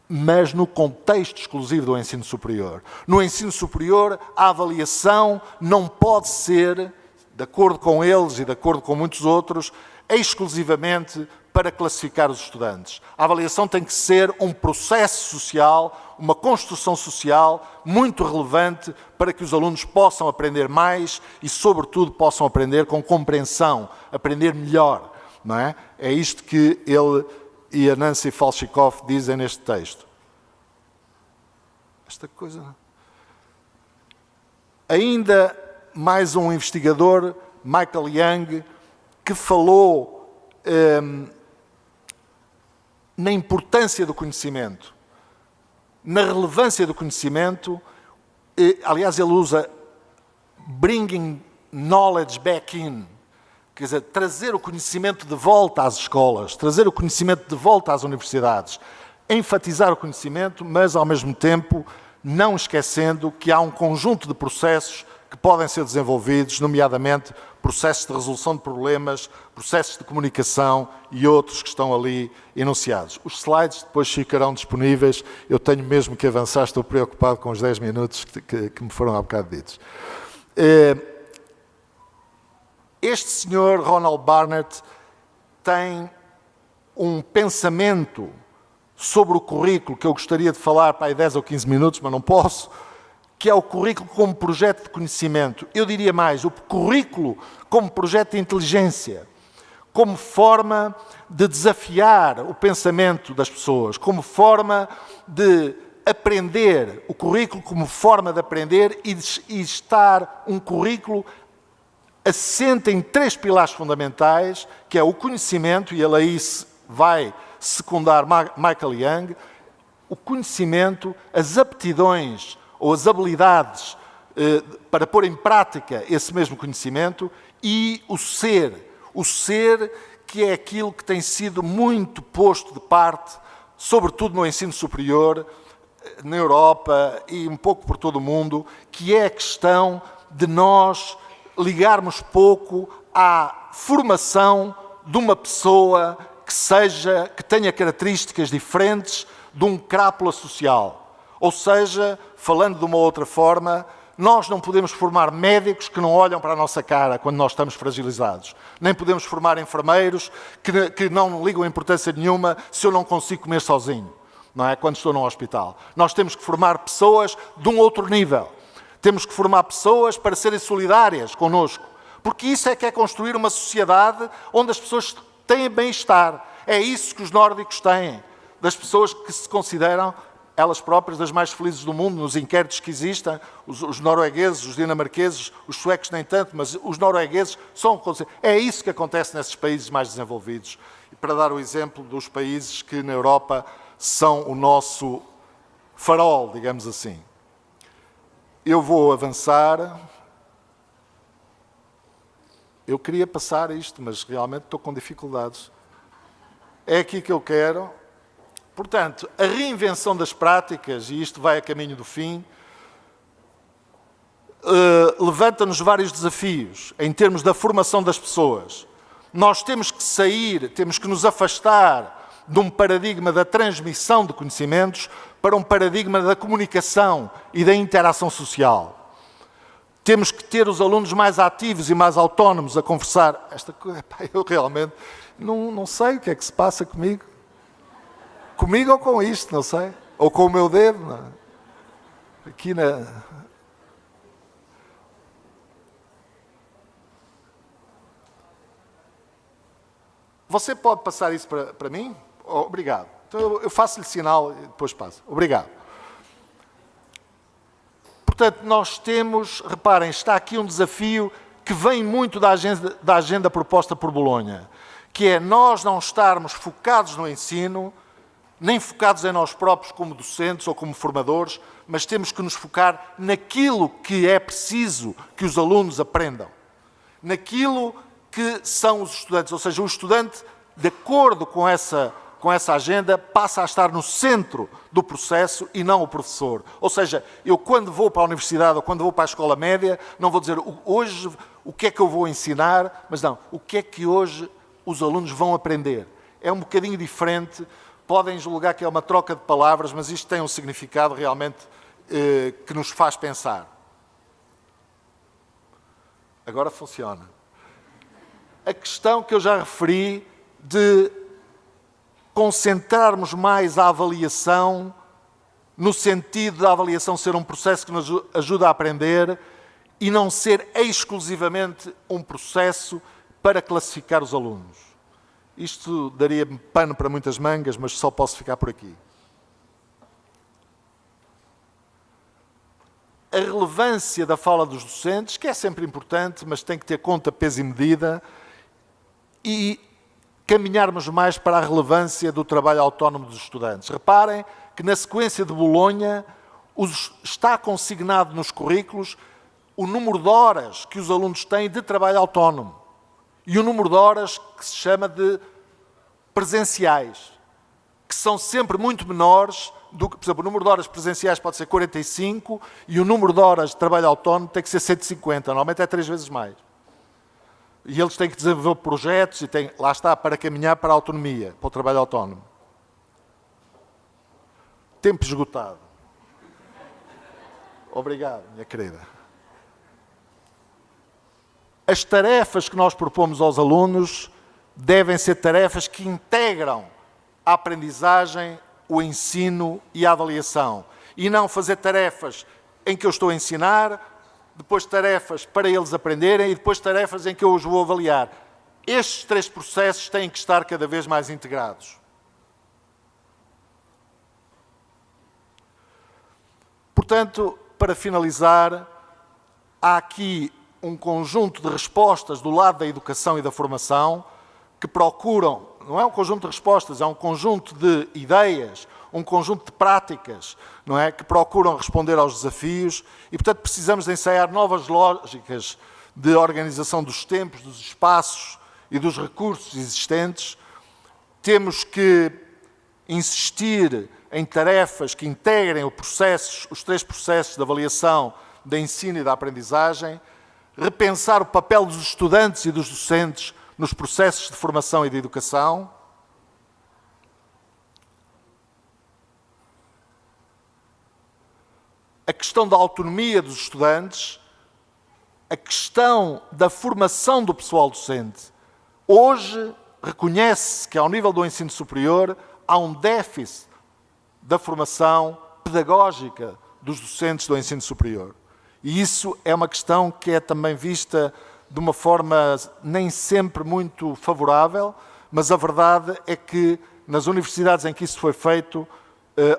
mas no contexto exclusivo do ensino superior. No ensino superior, a avaliação não pode ser, de acordo com eles e de acordo com muitos outros, exclusivamente para classificar os estudantes. A avaliação tem que ser um processo social, uma construção social muito relevante para que os alunos possam aprender mais e, sobretudo, possam aprender com compreensão, aprender melhor. Não é? É isto que ele e a Nancy Falshikoff dizem neste texto. Esta coisa... Ainda mais um investigador, Michael Young, que falou na importância do conhecimento, na relevância do conhecimento. Aliás, ele usa bringing knowledge back in, quer dizer, trazer o conhecimento de volta às escolas, trazer o conhecimento de volta às universidades. enfatizar o conhecimento, mas, ao mesmo tempo, não esquecendo que há um conjunto de processos que podem ser desenvolvidos, nomeadamente processos de resolução de problemas, processos de comunicação e outros que estão ali enunciados. Os slides depois ficarão disponíveis. Eu tenho mesmo que avançar, estou preocupado com os 10 minutos que me foram há bocado ditos. Este senhor, Ronald Barnett, tem um pensamento sobre o currículo que eu gostaria de falar para aí 10 ou 15 minutos, mas não posso, que é o currículo como projeto de conhecimento. Eu diria mais, o currículo como projeto de inteligência, como forma de desafiar o pensamento das pessoas, como forma de aprender, o currículo como forma de aprender e estar um currículo assente em 3 pilares fundamentais, que é o conhecimento, e ele aí vai secundar Michael Young, o conhecimento, as aptidões ou as habilidades para pôr em prática esse mesmo conhecimento, e o ser que é aquilo que tem sido muito posto de parte, sobretudo no ensino superior, na Europa e um pouco por todo o mundo, que é a questão de nós ligarmos pouco à formação de uma pessoa que tenha características diferentes de um crápula social. Ou seja, falando de uma outra forma, nós não podemos formar médicos que não olham para a nossa cara quando nós estamos fragilizados. Nem podemos formar enfermeiros que não ligam importância nenhuma se eu não consigo comer sozinho, não é? Quando estou num hospital. Nós temos que formar pessoas de um outro nível. Temos que formar pessoas para serem solidárias connosco. Porque isso é que é construir uma sociedade onde as pessoas têm bem-estar. É isso que os nórdicos têm. Das pessoas que se consideram elas próprias das mais felizes do mundo, nos inquéritos que existem, os noruegueses, os dinamarqueses, os suecos nem tanto, mas os noruegueses são... É isso que acontece nesses países mais desenvolvidos. E para dar o exemplo dos países que na Europa são o nosso farol, digamos assim. Eu vou avançar. Eu queria passar isto, mas realmente estou com dificuldades. É aqui que eu quero. Portanto, a reinvenção das práticas, e isto vai a caminho do fim, levanta-nos vários desafios em termos da formação das pessoas. Nós temos que sair, temos que nos afastar de um paradigma da transmissão de conhecimentos para um paradigma da comunicação e da interação social. Temos que ter os alunos mais ativos e mais autónomos a conversar. Esta coisa, eu realmente não sei o que é que se passa comigo. Comigo ou com isto, não sei. Ou com o meu dedo. Não. Aqui na... Você pode passar isso para mim? Oh, obrigado. Então eu faço-lhe sinal e depois passo. Obrigado. Portanto, nós temos, reparem, está aqui um desafio que vem muito da agenda proposta por Bolonha, que é nós não estarmos focados no ensino, nem focados em nós próprios como docentes ou como formadores, mas temos que nos focar naquilo que é preciso que os alunos aprendam. Naquilo que são os estudantes, ou seja, o estudante, de acordo com essa agenda, passa a estar no centro do processo e não o professor. Ou seja, eu quando vou para a universidade ou quando vou para a escola média, não vou dizer hoje o que é que eu vou ensinar, mas não, o que é que hoje os alunos vão aprender. É um bocadinho diferente. Podem julgar que é uma troca de palavras, mas isto tem um significado realmente que nos faz pensar. Agora funciona. A questão que eu já referi de concentrarmos mais a avaliação, no sentido da avaliação ser um processo que nos ajuda a aprender e não ser exclusivamente um processo para classificar os alunos. Isto daria-me pano para muitas mangas, mas só posso ficar por aqui. A relevância da fala dos docentes, que é sempre importante, mas tem que ter conta, peso e medida, e caminharmos mais para a relevância do trabalho autónomo dos estudantes. Reparem que na sequência de Bolonha está consignado nos currículos o número de horas que os alunos têm de trabalho autónomo. E o número de horas que se chama de presenciais, que que são sempre muito menores do que, por exemplo, o número de horas presenciais pode ser 45 e o número de horas de trabalho autónomo tem que ser 150, normalmente é 3 vezes mais. E eles têm que desenvolver projetos e têm, lá está, para caminhar para a autonomia, para o trabalho autónomo. Tempo esgotado. Obrigado, minha querida. As tarefas que nós propomos aos alunos devem ser tarefas que integram a aprendizagem, o ensino e a avaliação. E não fazer tarefas em que eu estou a ensinar, depois tarefas para eles aprenderem e depois tarefas em que eu os vou avaliar. Estes 3 processos têm que estar cada vez mais integrados. Portanto, para finalizar, há aqui um conjunto de respostas do lado da educação e da formação que procuram, não é um conjunto de respostas, é um conjunto de ideias, um conjunto de práticas, não é, que procuram responder aos desafios e, portanto, precisamos de ensaiar novas lógicas de organização dos tempos, dos espaços e dos recursos existentes. Temos que insistir em tarefas que integrem os 3 processos de avaliação, de ensino e da aprendizagem, repensar o papel dos estudantes e dos docentes nos processos de formação e de educação, a questão da autonomia dos estudantes, a questão da formação do pessoal docente. Hoje, reconhece-se que, ao nível do ensino superior, há um déficit da formação pedagógica dos docentes do ensino superior. E isso é uma questão que é também vista de uma forma nem sempre muito favorável, mas a verdade é que nas universidades em que isso foi feito,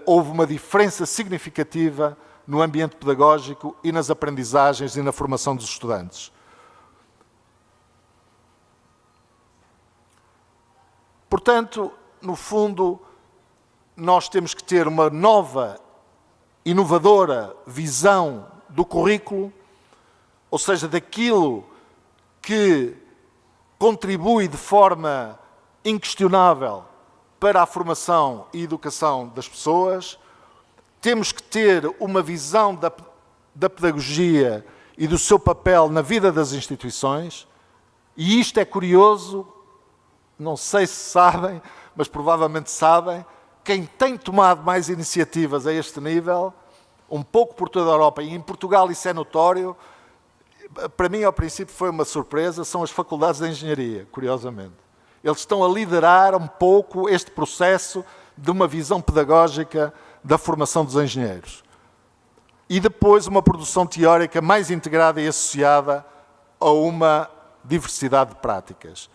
houve uma diferença significativa no ambiente pedagógico e nas aprendizagens e na formação dos estudantes. Portanto, no fundo, nós temos que ter uma nova, inovadora visão do currículo, ou seja, daquilo que contribui de forma inquestionável para a formação e educação das pessoas. Temos que ter uma visão da pedagogia e do seu papel na vida das instituições, e isto é curioso, não sei se sabem, mas provavelmente sabem, quem tem tomado mais iniciativas a este nível, um pouco por toda a Europa, e em Portugal isso é notório, para mim ao princípio foi uma surpresa, são as faculdades de engenharia, curiosamente. Eles estão a liderar um pouco este processo de uma visão pedagógica da formação dos engenheiros. E depois uma produção teórica mais integrada e associada a uma diversidade de práticas.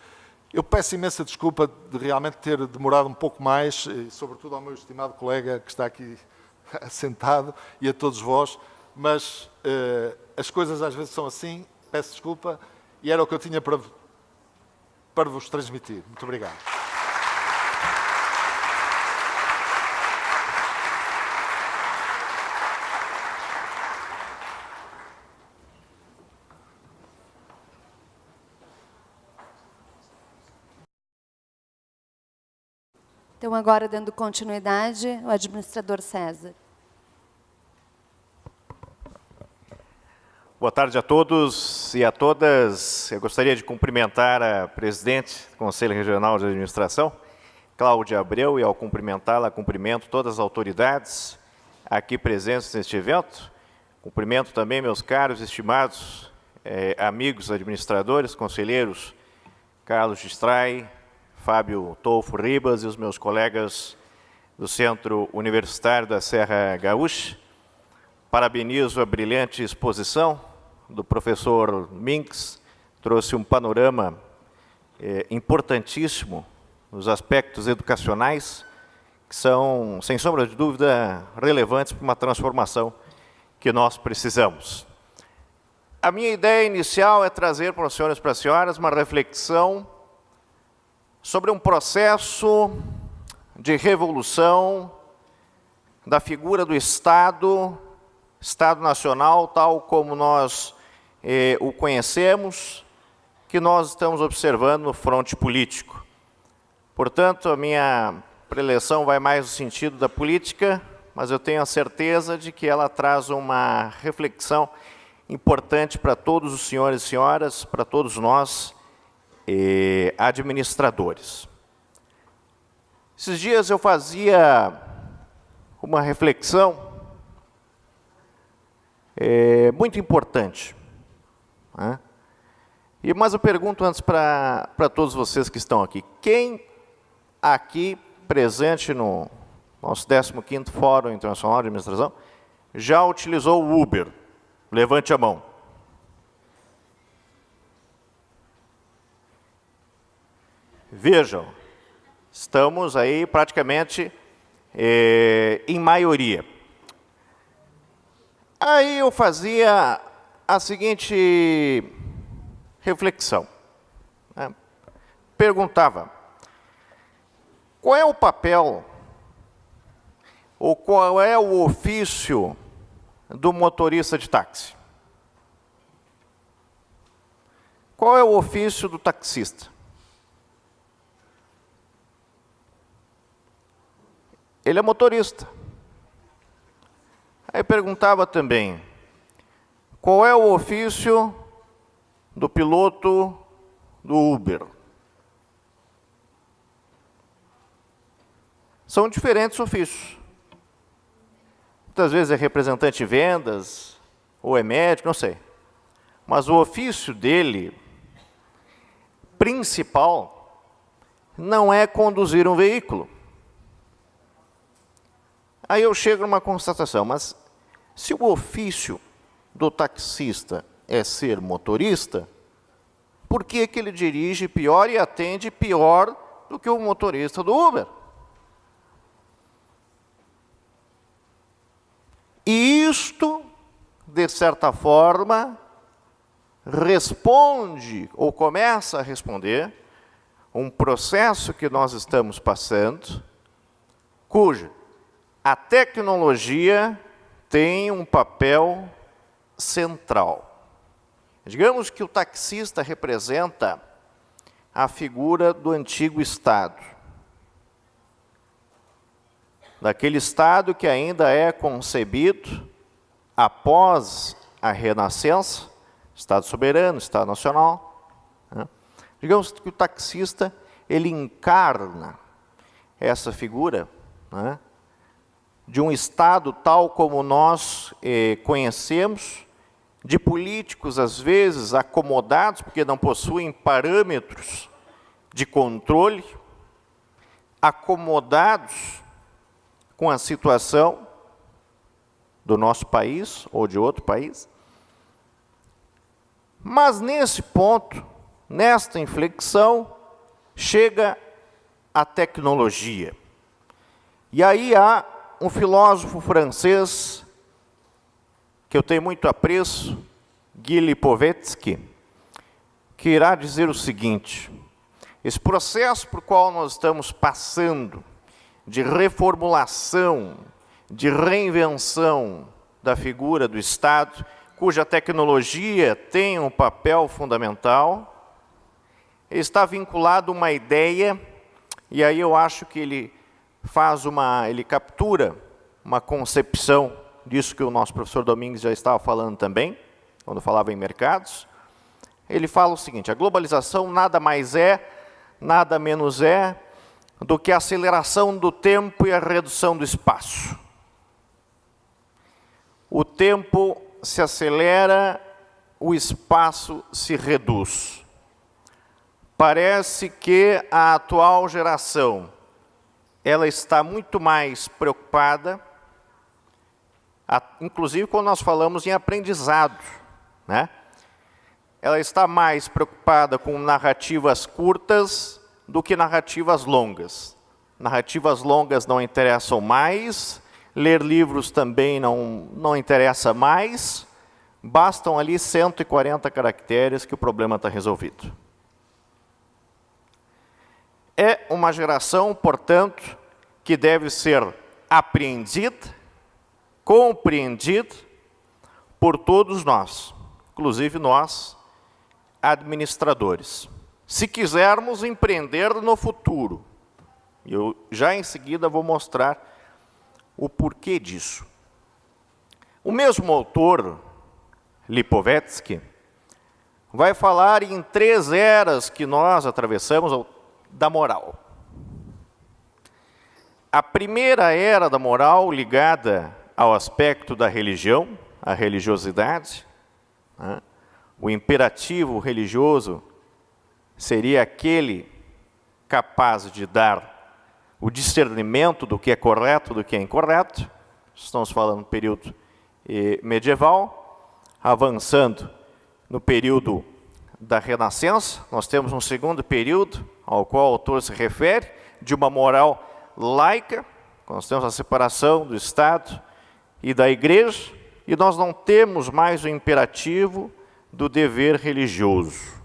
Eu peço imensa desculpa de realmente ter demorado um pouco mais, e sobretudo ao meu estimado colega que está aqui sentado e a todos vós, mas as coisas às vezes são assim, peço desculpa, e era o que eu tinha para vos transmitir. Muito obrigado. Então, agora, dando continuidade, o administrador César. Boa tarde a todos e a todas. Eu gostaria de cumprimentar a presidente do Conselho Regional de Administração, Cláudia Abreu, e ao cumprimentá-la, cumprimento todas as autoridades aqui presentes neste evento. Cumprimento também meus caros, estimados amigos administradores, conselheiros Carlos Gistrai, Fábio Tolfo Ribas e os meus colegas do Centro Universitário da Serra Gaúcha. Parabenizo a brilhante exposição do professor Minks, trouxe um panorama importantíssimo nos aspectos educacionais, que são, sem sombra de dúvida, relevantes para uma transformação que nós precisamos. A minha ideia inicial é trazer para os senhores e para as senhoras uma reflexão sobre um processo de revolução da figura do Estado Nacional, tal como nós o conhecemos, que nós estamos observando no fronte político. Portanto, a minha preleção vai mais no sentido da política, mas eu tenho a certeza de que ela traz uma reflexão importante para todos os senhores e senhoras, para todos nós, administradores. Esses dias eu fazia uma reflexão muito importante, né? Mas eu pergunto antes para todos vocês que estão aqui, quem aqui presente no nosso 15º Fórum Internacional de Administração já utilizou o Uber? Levante a mão. Vejam, estamos aí praticamente em maioria. Aí eu fazia a seguinte reflexão, né? Perguntava, qual é o papel ou qual é o ofício do motorista de táxi? Qual é o ofício do taxista? Ele é motorista. Aí perguntava também, qual é o ofício do piloto do Uber? São diferentes ofícios. Muitas vezes é representante de vendas, ou é médico, não sei. Mas o ofício dele, principal, não é conduzir um veículo. Aí eu chego numa constatação, mas se o ofício do taxista é ser motorista, por que que ele dirige pior e atende pior do que o motorista do Uber? E isto, de certa forma, responde, ou começa a responder, um processo que nós estamos passando, cuja a tecnologia tem um papel central. Digamos que o taxista representa a figura do antigo Estado. Daquele Estado que ainda é concebido após a Renascença, Estado soberano, Estado nacional, né? Digamos que o taxista, ele encarna essa figura, né, de um Estado tal como nós conhecemos, de políticos, às vezes, acomodados, porque não possuem parâmetros de controle, acomodados com a situação do nosso país ou de outro país. Mas nesse ponto, nesta inflexão, chega a tecnologia. E aí há um filósofo francês que eu tenho muito apreço, Guy Lipovetsky, que irá dizer o seguinte: esse processo por qual nós estamos passando, de reformulação, de reinvenção da figura do Estado, cuja tecnologia tem um papel fundamental, está vinculado a uma ideia, e aí eu acho que ele captura uma concepção disso que o nosso professor Domingues já estava falando também, quando falava em mercados. Ele fala o seguinte: a globalização nada mais é, nada menos é, do que a aceleração do tempo e a redução do espaço. O tempo se acelera, o espaço se reduz. Parece que a atual geração, ela está muito mais preocupada, inclusive quando nós falamos em aprendizado, né? Ela está mais preocupada com narrativas curtas do que narrativas longas. Narrativas longas não interessam mais, ler livros também não interessa mais, bastam ali 140 caracteres que o problema está resolvido. É uma geração, portanto, que deve ser apreendida, compreendida por todos nós, inclusive nós, administradores. Se quisermos empreender no futuro, Eu já em seguida vou mostrar o porquê disso. O mesmo autor, Lipovetsky, vai falar em 3 eras que nós atravessamos da moral. A primeira era da moral ligada ao aspecto da religião, a religiosidade, né? O imperativo religioso seria aquele capaz de dar o discernimento do que é correto do que é incorreto. Estamos falando do período medieval, avançando no período da Renascença. Nós temos um segundo período ao qual o autor se refere, de uma moral laica. Nós temos a separação do Estado e da Igreja, e nós não temos mais o imperativo do dever religioso.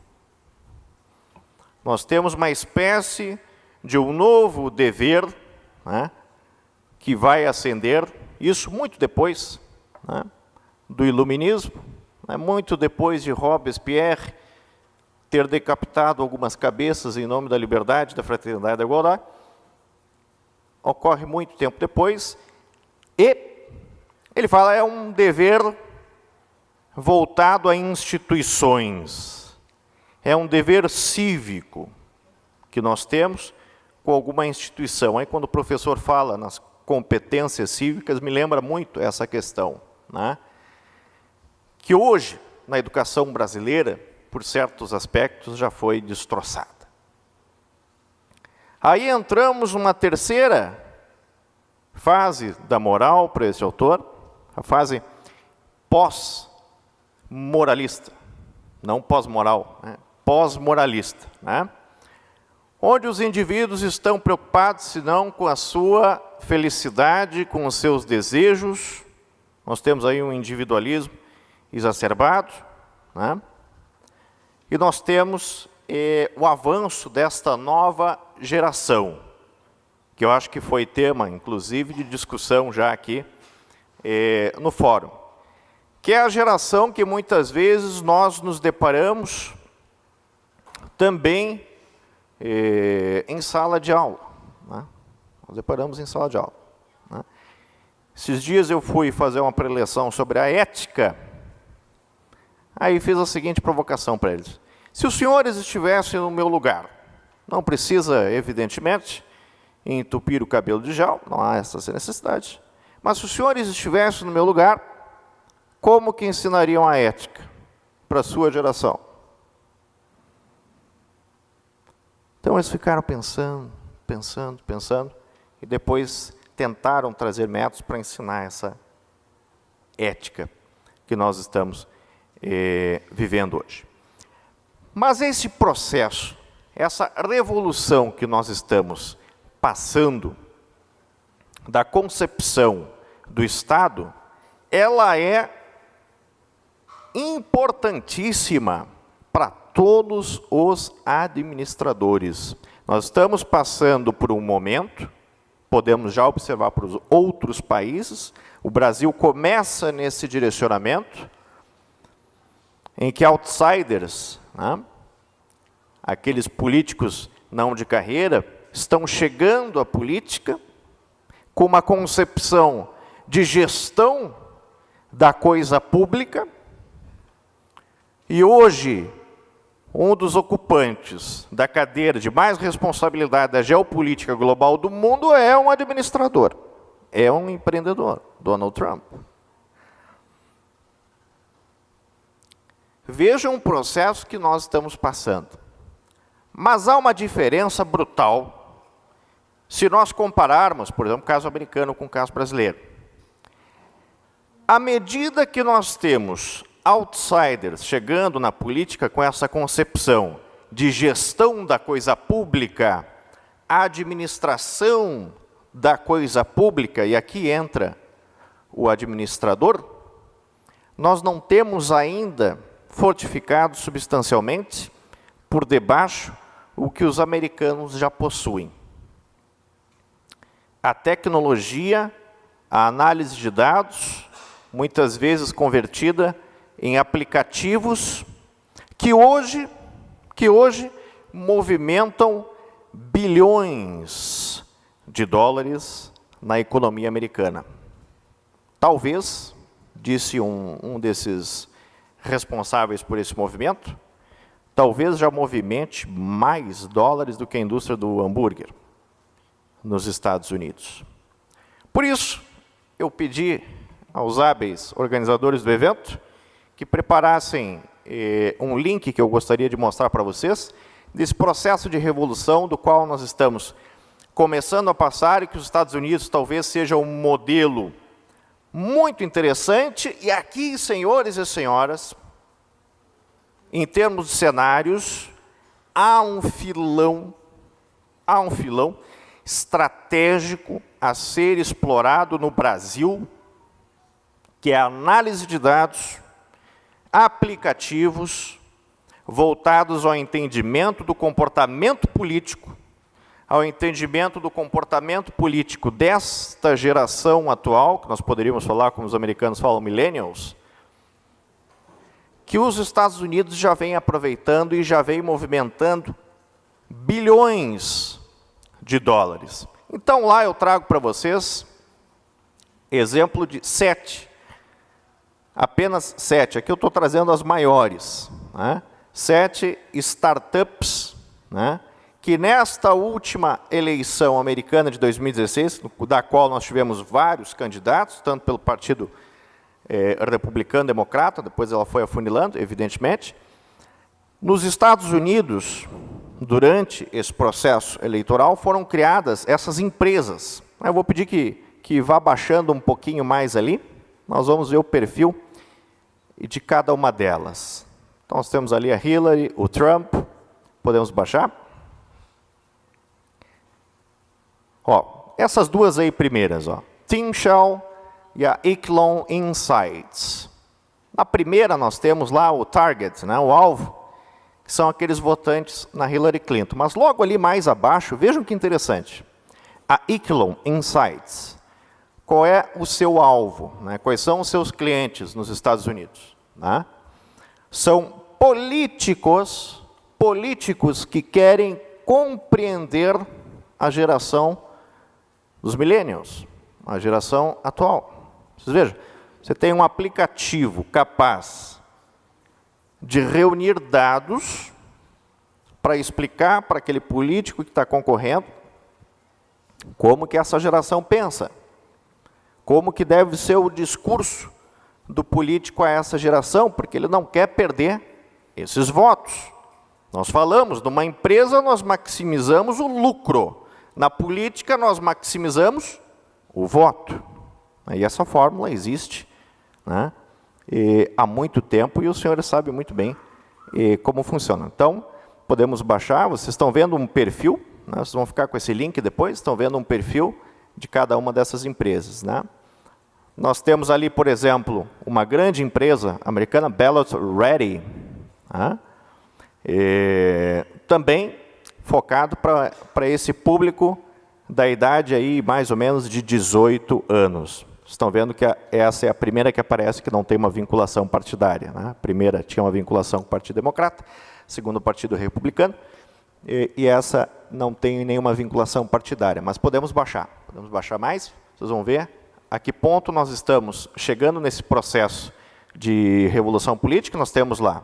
Nós temos uma espécie de um novo dever, né, que vai ascender, isso muito depois, né, do Iluminismo, né, muito depois de Robespierre ter decapitado algumas cabeças em nome da liberdade, da fraternidade e da igualdade. Ocorre muito tempo depois, e ele fala é um dever voltado a instituições. É um dever cívico que nós temos com alguma instituição. Aí quando o professor fala nas competências cívicas, me lembra muito essa questão, né? Que hoje, na educação brasileira, por certos aspectos, já foi destroçada. Aí entramos numa terceira fase da moral para esse autor, a fase pós-moralista, não pós-moral, né? Pós-moralista, né? Onde os indivíduos estão preocupados, senão com a sua felicidade, com os seus desejos. Nós temos aí um individualismo exacerbado, né? E nós temos o avanço desta nova geração, que eu acho que foi tema, inclusive, de discussão já aqui no fórum, que é a geração que muitas vezes nós nos deparamos também em sala de aula, né? Nós deparamos em sala de aula, né? Esses dias eu fui fazer uma preleção sobre a ética, aí fiz a seguinte provocação para eles. Se os senhores estivessem no meu lugar, não precisa, evidentemente, entupir o cabelo de gel, não há essa necessidade, mas se os senhores estivessem no meu lugar, como que ensinariam a ética para a sua geração? Então eles ficaram pensando, e depois tentaram trazer métodos para ensinar essa ética que nós estamos vivendo hoje. Mas esse processo, essa revolução que nós estamos passando, da concepção do Estado, ela é importantíssima para todos os administradores. Nós estamos passando por um momento, podemos já observar para os outros países, o Brasil começa nesse direcionamento, em que outsiders, né, aqueles políticos não de carreira, estão chegando à política com uma concepção de gestão da coisa pública, e hoje um dos ocupantes da cadeira de mais responsabilidade da geopolítica global do mundo é um administrador, é um empreendedor, Donald Trump. Veja um processo que nós estamos passando. Mas há uma diferença brutal se nós compararmos, por exemplo, o caso americano com o caso brasileiro. À medida que nós temos outsiders chegando na política com essa concepção de gestão da coisa pública, administração da coisa pública, e aqui entra o administrador, nós não temos ainda fortificado substancialmente, por debaixo, o que os americanos já possuem. A tecnologia, a análise de dados, muitas vezes convertida em aplicativos que hoje movimentam bilhões de dólares na economia americana. Talvez, disse um desses responsáveis por esse movimento, talvez já movimente mais dólares do que a indústria do hambúrguer nos Estados Unidos. Por isso, eu pedi aos hábeis organizadores do evento que preparassem um link que eu gostaria de mostrar para vocês, desse processo de revolução do qual nós estamos começando a passar e que os Estados Unidos talvez seja um modelo muito interessante. E aqui, senhores e senhoras, em termos de cenários, há um filão estratégico a ser explorado no Brasil, que é a análise de dados, aplicativos, voltados ao entendimento do comportamento político, ao entendimento do comportamento político desta geração atual, que nós poderíamos falar, como os americanos falam, millennials, que os Estados Unidos já vêm aproveitando e já vêm movimentando bilhões de dólares. Então, lá eu trago para vocês exemplo de 7, apenas 7, aqui eu estou trazendo as maiores, né? 7 startups, né, que nesta última eleição americana de 2016, da qual nós tivemos vários candidatos, tanto pelo Partido Republicano Democrata, depois ela foi afunilando, evidentemente. Nos Estados Unidos, durante esse processo eleitoral, foram criadas essas empresas. Eu vou pedir que vá baixando um pouquinho mais ali, nós vamos ver o perfil de cada uma delas. Então, nós temos ali a Hillary, o Trump, podemos baixar? Ó, essas duas aí primeiras, ó, TeamShell e a Echelon Insights. Na primeira nós temos lá o target, né, o alvo, que são aqueles votantes na Hillary Clinton. Mas logo ali mais abaixo, vejam que interessante, a Echelon Insights. Qual é o seu alvo, né? Quais são os seus clientes nos Estados Unidos, né? São políticos que querem compreender a geração dos millennials, a geração atual. Vocês vejam, você tem um aplicativo capaz de reunir dados para explicar para aquele político que está concorrendo como que essa geração pensa, como que deve ser o discurso do político a essa geração, porque ele não quer perder esses votos. Nós falamos, numa empresa nós maximizamos o lucro, na política nós maximizamos o voto. E essa fórmula existe, né, há muito tempo e os senhores sabem muito bem como funciona. Então, podemos baixar, vocês estão vendo um perfil, né, vocês vão ficar com esse link depois, estão vendo um perfil de cada uma dessas empresas, né? Nós temos ali, por exemplo, uma grande empresa americana, Ballot Ready, né? Também focado para esse público da idade aí mais ou menos de 18 anos. Estão vendo que essa é a primeira que aparece que não tem uma vinculação partidária, né? A primeira tinha uma vinculação com o Partido Democrata, a segunda o Partido Republicano, e essa não tem nenhuma vinculação partidária. Mas podemos baixar mais, vocês vão ver a que ponto nós estamos chegando nesse processo de revolução política. Nós temos lá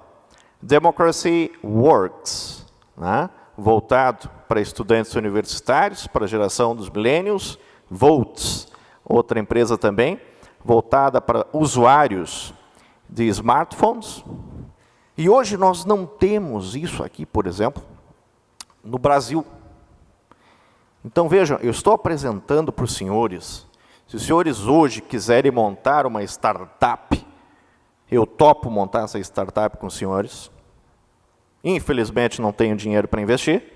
Democracy Works, né, voltado para estudantes universitários, para a geração dos millennials. Votes, outra empresa também, voltada para usuários de smartphones. E hoje nós não temos isso aqui, por exemplo, no Brasil. Então vejam, eu estou apresentando para os senhores. Se os senhores hoje quiserem montar uma startup, eu topo montar essa startup com os senhores. Infelizmente não tenho dinheiro para investir,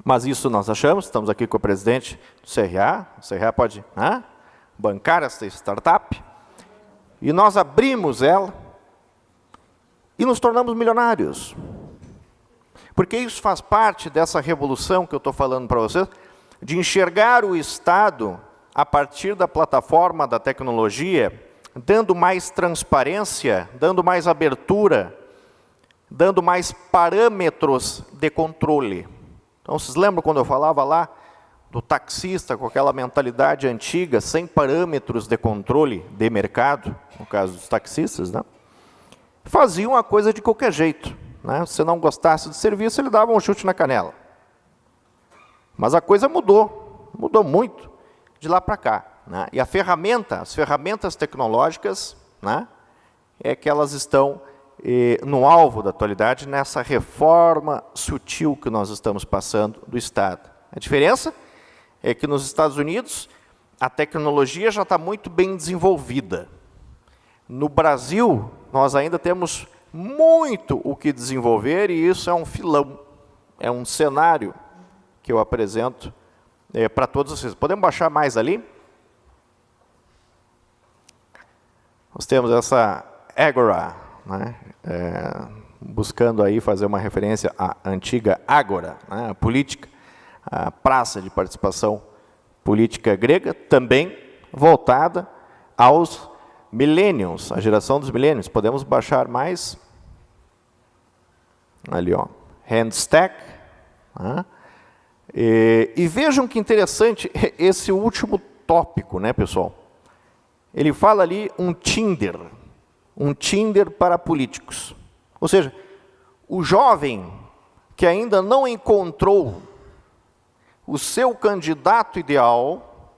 mas isso nós achamos, estamos aqui com o presidente do CRA, o CRA pode bancar essa startup, e nós abrimos ela e nos tornamos milionários. Porque isso faz parte dessa revolução que eu estou falando para vocês, de enxergar o Estado a partir da plataforma da tecnologia, dando mais transparência, dando mais abertura, dando mais parâmetros de controle. Então, vocês lembram quando eu falava lá do taxista com aquela mentalidade antiga, sem parâmetros de controle de mercado, no caso dos taxistas, né? Faziam a coisa de qualquer jeito, né? Se não gostasse do serviço, ele dava um chute na canela. Mas a coisa mudou muito de lá para cá, né? E as ferramentas tecnológicas, né, é que elas estão no alvo da atualidade, nessa reforma sutil que nós estamos passando do Estado. A diferença é que nos Estados Unidos a tecnologia já está muito bem desenvolvida. No Brasil, nós ainda temos muito o que desenvolver, e isso é um filão, é um cenário que eu apresento para todos vocês. Podemos baixar mais ali? Nós temos essa Agora, né? Buscando aí fazer uma referência à antiga Ágora, né? A política, a praça de participação política grega, também voltada aos millennials, a geração dos millennials. Podemos baixar mais? Ali, ó, Handstack. Né? E vejam que interessante esse último tópico, né, pessoal? Ele fala ali um Tinder para políticos. Ou seja, o jovem que ainda não encontrou o seu candidato ideal,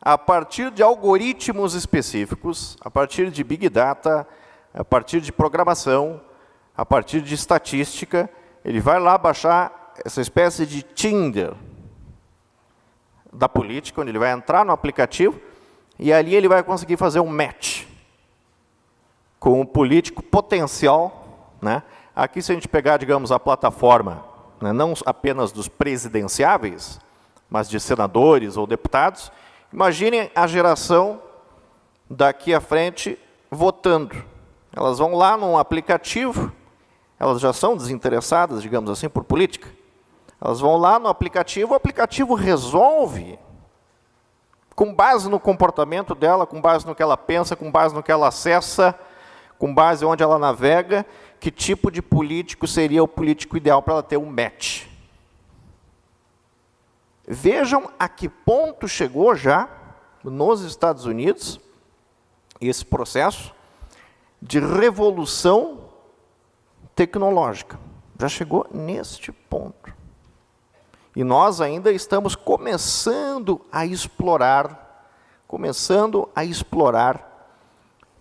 a partir de algoritmos específicos, a partir de Big Data, a partir de programação, a partir de estatística, ele vai lá baixar essa espécie de Tinder da política, onde ele vai entrar no aplicativo e ali ele vai conseguir fazer um match com o político potencial, né? Aqui, se a gente pegar, digamos, a plataforma, né, não apenas dos presidenciáveis, mas de senadores ou deputados, imaginem a geração daqui à frente votando. Elas vão lá num aplicativo, elas já são desinteressadas, digamos assim, por política. Elas vão lá no aplicativo, o aplicativo resolve, com base no comportamento dela, com base no que ela pensa, com base no que ela acessa, com base onde ela navega, que tipo de político seria o político ideal para ela ter um match. Vejam a que ponto chegou já, nos Estados Unidos, esse processo de revolução tecnológica. Já chegou neste ponto. E nós ainda estamos começando a explorar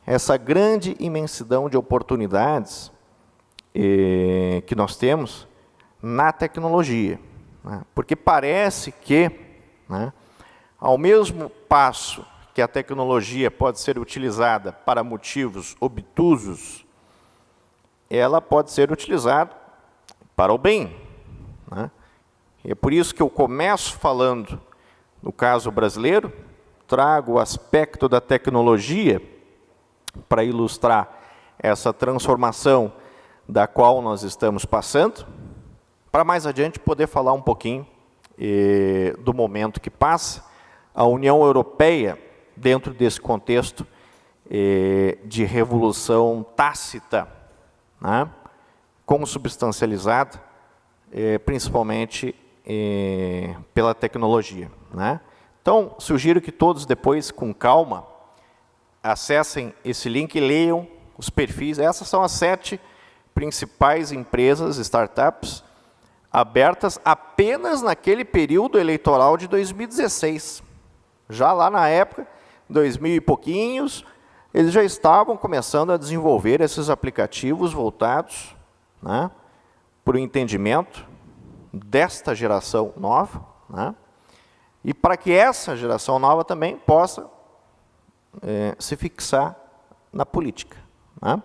essa grande imensidão de oportunidades que nós temos na tecnologia. Né? Porque parece que, né, ao mesmo passo que a tecnologia pode ser utilizada para motivos obtusos, ela pode ser utilizada para o bem. Né? E é por isso que eu começo falando, no caso brasileiro, trago o aspecto da tecnologia para ilustrar essa transformação da qual nós estamos passando, para mais adiante poder falar um pouquinho do momento que passa a União Europeia dentro desse contexto de revolução tácita, né, consubstancializada, principalmente pela tecnologia. Né? Então, sugiro que todos depois, com calma, acessem esse link e leiam os perfis. Essas são as 7 principais empresas, startups, abertas apenas naquele período eleitoral de 2016. Já lá na época, 2000 e pouquinhos, eles já estavam começando a desenvolver esses aplicativos voltados, né, para o entendimento desta geração nova, né, e para que essa geração nova também possa se fixar na política. Né?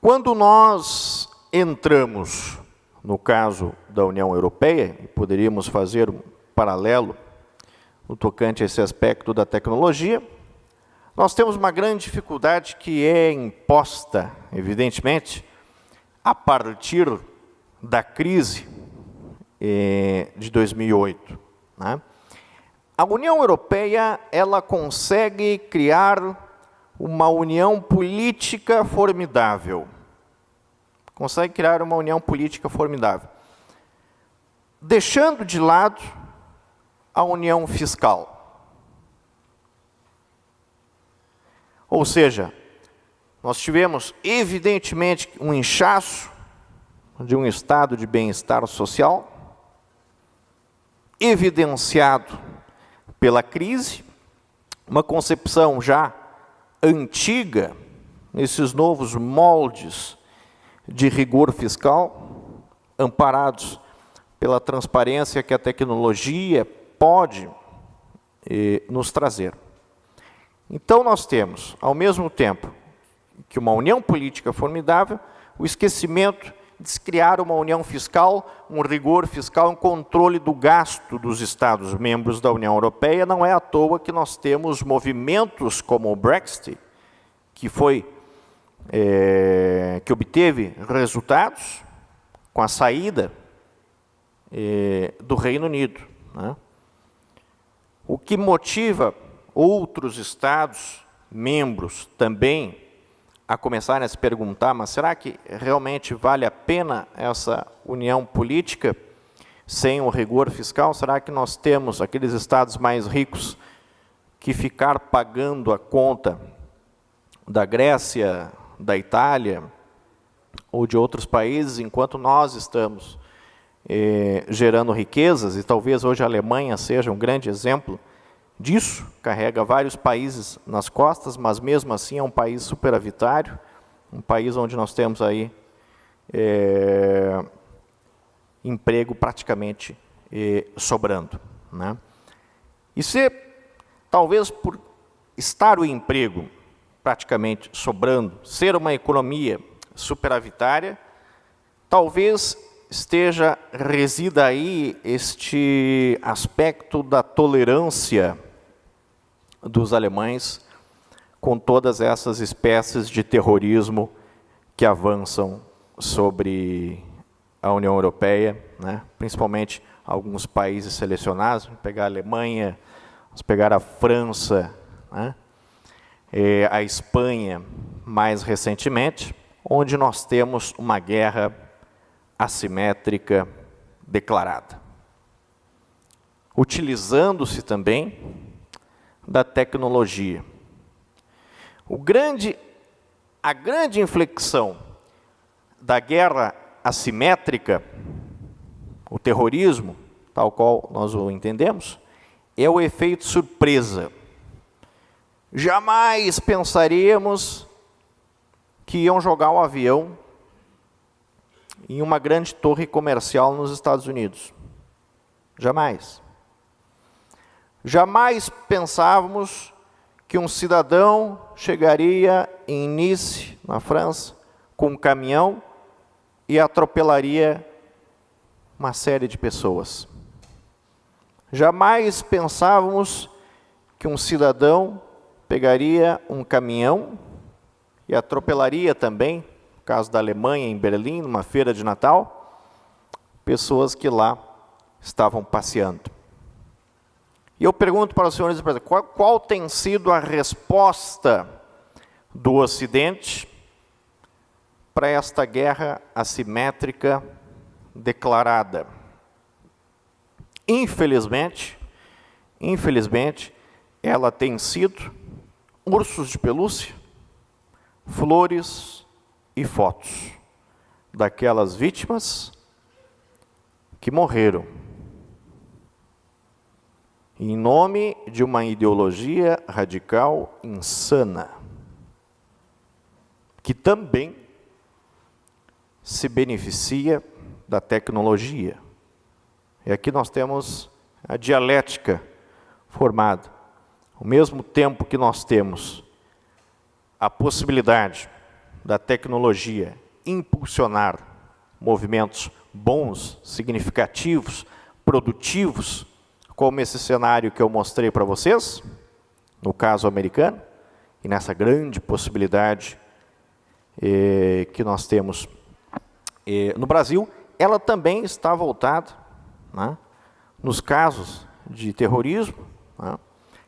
Quando nós entramos no caso da União Europeia, e poderíamos fazer um paralelo no tocante a esse aspecto da tecnologia, nós temos uma grande dificuldade que é imposta, evidentemente, a partir da crise de 2008. Né? A União Europeia, ela consegue criar uma união política formidável. Consegue criar uma união política formidável. Deixando de lado a união fiscal. Ou seja, nós tivemos, evidentemente, um inchaço de um estado de bem-estar social, evidenciado pela crise, uma concepção já antiga, nesses novos moldes de rigor fiscal, amparados pela transparência que a tecnologia pode nos trazer. Então, nós temos, ao mesmo tempo que uma união política formidável, o esquecimento de se criar uma união fiscal, um rigor fiscal, um controle do gasto dos Estados-membros da União Europeia. Não é à toa que nós temos movimentos como o Brexit, que obteve resultados com a saída do Reino Unido, né? O que motiva outros Estados-membros também a começarem a se perguntar, mas será que realmente vale a pena essa união política sem o rigor fiscal? Será que nós temos aqueles estados mais ricos que ficar pagando a conta da Grécia, da Itália ou de outros países, enquanto nós estamos gerando riquezas? E talvez hoje a Alemanha seja um grande exemplo disso, carrega vários países nas costas, mas mesmo assim é um país superavitário, um país onde nós temos aí emprego praticamente sobrando, né? E se, talvez por estar o emprego praticamente sobrando, ser uma economia superavitária, talvez resida aí este aspecto da tolerância dos alemães com todas essas espécies de terrorismo que avançam sobre a União Europeia, né? Principalmente alguns países selecionados. Vamos pegar a Alemanha, vamos pegar a França, né? A Espanha mais recentemente, onde nós temos uma guerra assimétrica declarada, utilizando-se também da tecnologia. A grande inflexão da guerra assimétrica, o terrorismo, tal qual nós o entendemos, é o efeito surpresa. Jamais pensaríamos que iam jogar um avião em uma grande torre comercial nos Estados Unidos. Jamais. Jamais pensávamos que um cidadão chegaria em Nice, na França, com um caminhão e atropelaria uma série de pessoas. Jamais pensávamos que um cidadão pegaria um caminhão e atropelaria também, no caso da Alemanha, em Berlim, numa feira de Natal, pessoas que lá estavam passeando. E eu pergunto para os senhores, qual tem sido a resposta do Ocidente para esta guerra assimétrica declarada? Infelizmente, ela tem sido ursos de pelúcia, flores e fotos daquelas vítimas que morreram em nome de uma ideologia radical insana, que também se beneficia da tecnologia. E aqui nós temos a dialética formada. Ao mesmo tempo que nós temos a possibilidade da tecnologia impulsionar movimentos bons, significativos, produtivos, como esse cenário que eu mostrei para vocês, no caso americano, e nessa grande possibilidade que nós temos no Brasil, ela também está voltada, né, nos casos de terrorismo, né,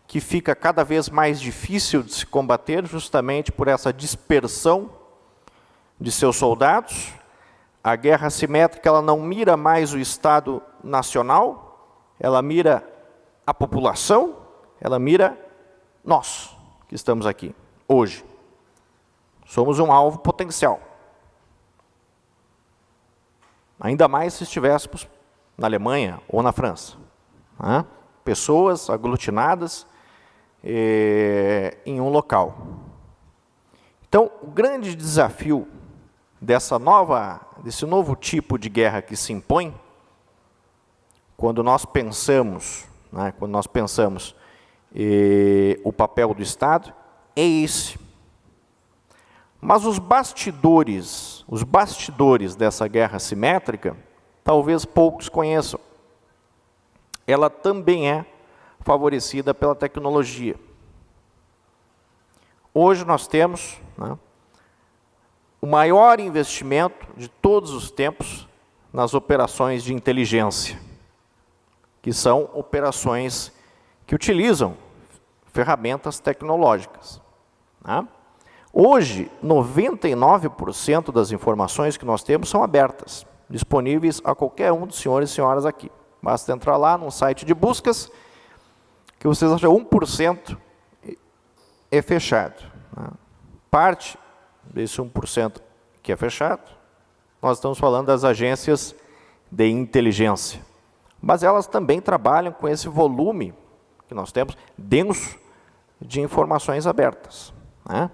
que fica cada vez mais difícil de se combater justamente por essa dispersão de seus soldados. A guerra assimétrica ela não mira mais o Estado nacional, ela mira a população, ela mira nós, que estamos aqui, hoje. Somos um alvo potencial. Ainda mais se estivéssemos na Alemanha ou na França. Né? Pessoas aglutinadas em um local. Então, o grande desafio desse novo tipo de guerra que se impõe, quando nós pensamos, né, o papel do Estado, é esse. Mas os bastidores dessa guerra assimétrica, talvez poucos conheçam. Ela também é favorecida pela tecnologia. Hoje nós temos, né, o maior investimento de todos os tempos nas operações de inteligência, que são operações que utilizam ferramentas tecnológicas. Né? Hoje, 99% das informações que nós temos são abertas, disponíveis a qualquer um dos senhores e senhoras aqui. Basta entrar lá num site de buscas, que vocês acham 1% é fechado. Né? Parte desse 1% que é fechado, nós estamos falando das agências de inteligência. Mas elas também trabalham com esse volume que nós temos, denso, de informações abertas. Né?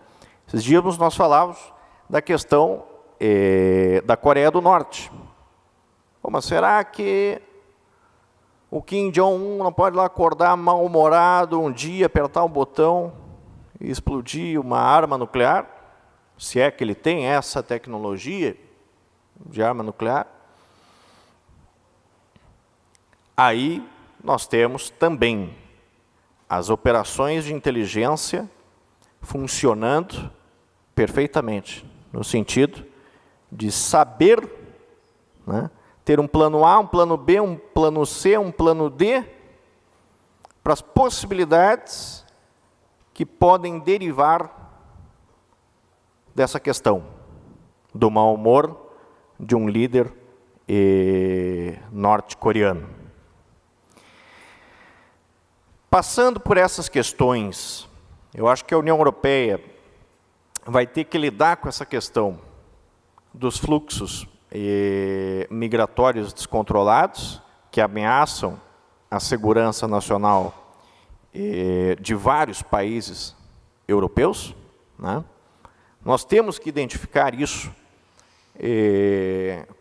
Esses dias nós falávamos da questão da Coreia do Norte. Mas será que o Kim Jong-un não pode lá acordar mal-humorado um dia, apertar um botão e explodir uma arma nuclear? Se é que ele tem essa tecnologia de arma nuclear. Aí nós temos também as operações de inteligência funcionando perfeitamente, no sentido de saber, né, ter um plano A, um plano B, um plano C, um plano D, para as possibilidades que podem derivar dessa questão, do mau humor de um líder norte-coreano. Passando por essas questões, eu acho que a União Europeia vai ter que lidar com essa questão dos fluxos migratórios descontrolados, que ameaçam a segurança nacional de vários países europeus. Né? Nós temos que identificar isso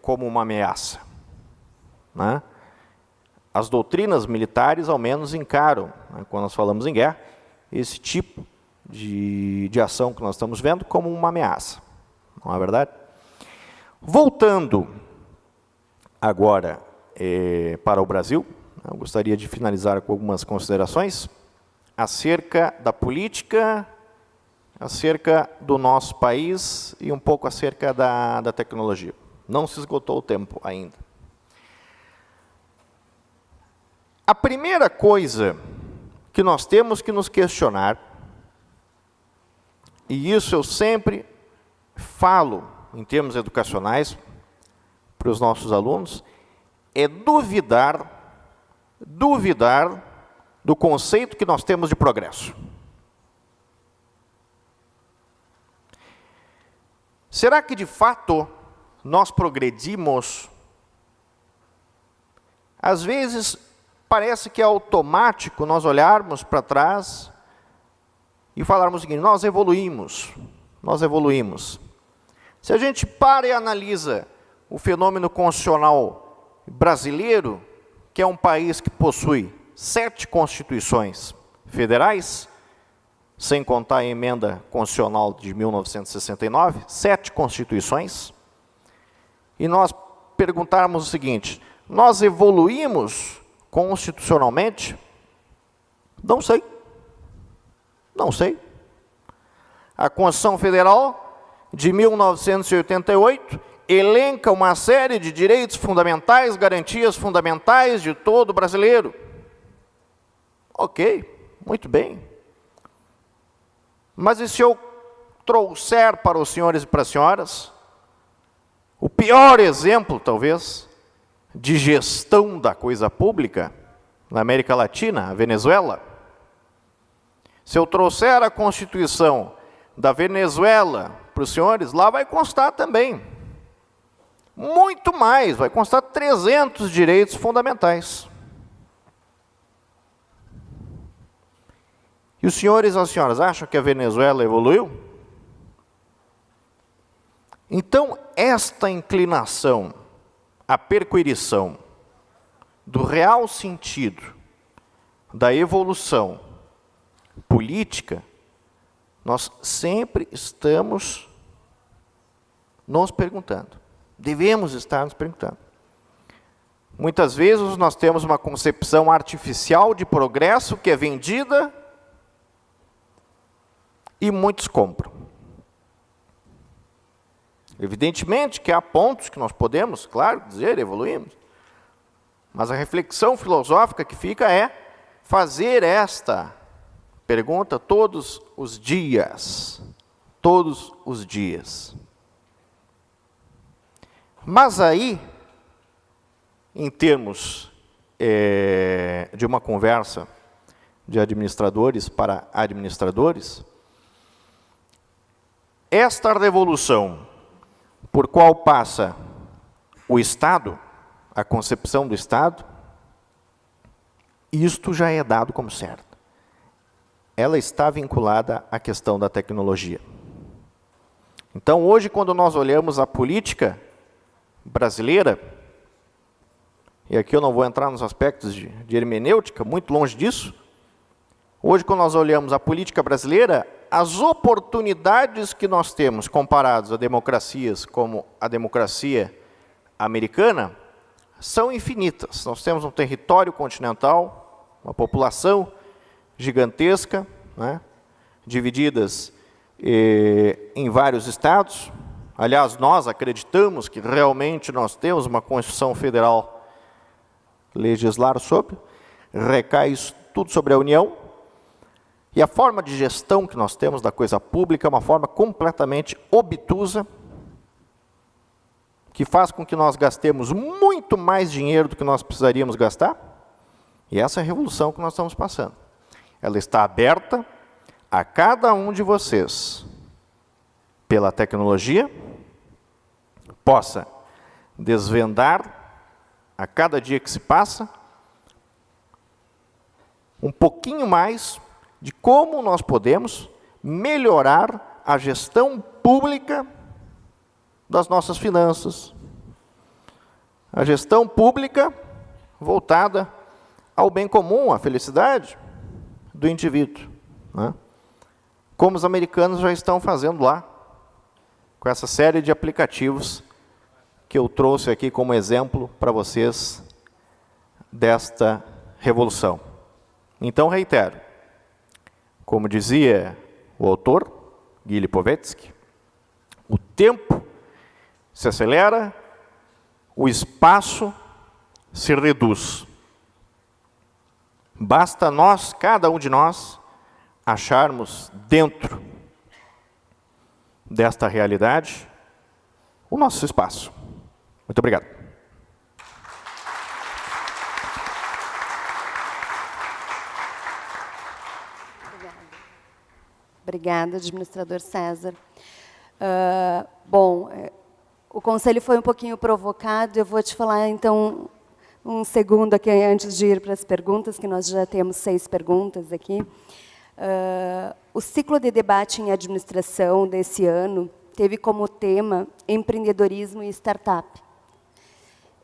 como uma ameaça. Né? As doutrinas militares, ao menos, encaram, né, quando nós falamos em guerra, esse tipo de ação que nós estamos vendo como uma ameaça. Não é verdade? Voltando agora para o Brasil, eu gostaria de finalizar com algumas considerações acerca da política, acerca do nosso país e um pouco acerca da tecnologia. Não se esgotou o tempo ainda. A primeira coisa que nós temos que nos questionar, e isso eu sempre falo em termos educacionais para os nossos alunos, é duvidar do conceito que nós temos de progresso. Será que, de fato, nós progredimos? Às vezes, parece que é automático nós olharmos para trás e falarmos o seguinte: nós evoluímos. Se a gente para e analisa o fenômeno constitucional brasileiro, que é um país que possui 7 constituições federais, sem contar a emenda constitucional de 1969, 7 constituições, e nós perguntarmos o seguinte: nós evoluímos constitucionalmente? Não sei. A Constituição Federal de 1988 elenca uma série de direitos fundamentais, garantias fundamentais de todo brasileiro. Ok, muito bem. Mas e se eu trouxer para os senhores e para as senhoras o pior exemplo, talvez, de gestão da coisa pública na América Latina, a Venezuela. Se eu trouxer a Constituição da Venezuela para os senhores, lá vai constar também. Muito mais, vai constar 300 direitos fundamentais. E os senhores e as senhoras acham que a Venezuela evoluiu? Então, esta inclinação à perquirição do real sentido da evolução política, nós sempre estamos nos perguntando. Devemos estar nos perguntando. Muitas vezes nós temos uma concepção artificial de progresso que é vendida e muitos compram. Evidentemente que há pontos que nós podemos, claro, dizer, evoluímos. Mas a reflexão filosófica que fica é fazer esta pergunta todos os dias. Todos os dias. Mas aí, em termos de uma conversa de administradores para administradores, esta revolução por qual passa o Estado, a concepção do Estado, isto já é dado como certo. Ela está vinculada à questão da tecnologia. Então, hoje, quando nós olhamos a política brasileira, e aqui eu não vou entrar nos aspectos de hermenêutica, muito longe disso, hoje, quando nós olhamos a política brasileira, as oportunidades que nós temos comparados a democracias como a democracia americana são infinitas. Nós temos um território continental, uma população gigantesca, né, divididas em vários estados. Aliás, nós acreditamos que realmente nós temos uma Constituição Federal legislar sobre, recai isso tudo sobre a União. E a forma de gestão que nós temos da coisa pública é uma forma completamente obtusa, que faz com que nós gastemos muito mais dinheiro do que nós precisaríamos gastar. E essa é a revolução que nós estamos passando. Ela está aberta a cada um de vocês, pela tecnologia, possa desvendar, a cada dia que se passa, um pouquinho mais de como nós podemos melhorar a gestão pública das nossas finanças. A gestão pública voltada ao bem comum, à felicidade do indivíduo, né? Como os americanos já estão fazendo lá, com essa série de aplicativos que eu trouxe aqui como exemplo para vocês desta revolução. Então, reitero, como dizia o autor, Guy Lipovetsky, o tempo se acelera, o espaço se reduz. Basta nós, cada um de nós, acharmos dentro desta realidade o nosso espaço. Muito obrigado. Obrigada, administrador César. O conselho foi um pouquinho provocado, eu vou te falar, então, um segundo aqui, antes de ir para as perguntas, que nós já temos 6 perguntas aqui. O ciclo de debate em administração desse ano teve como tema empreendedorismo e startup.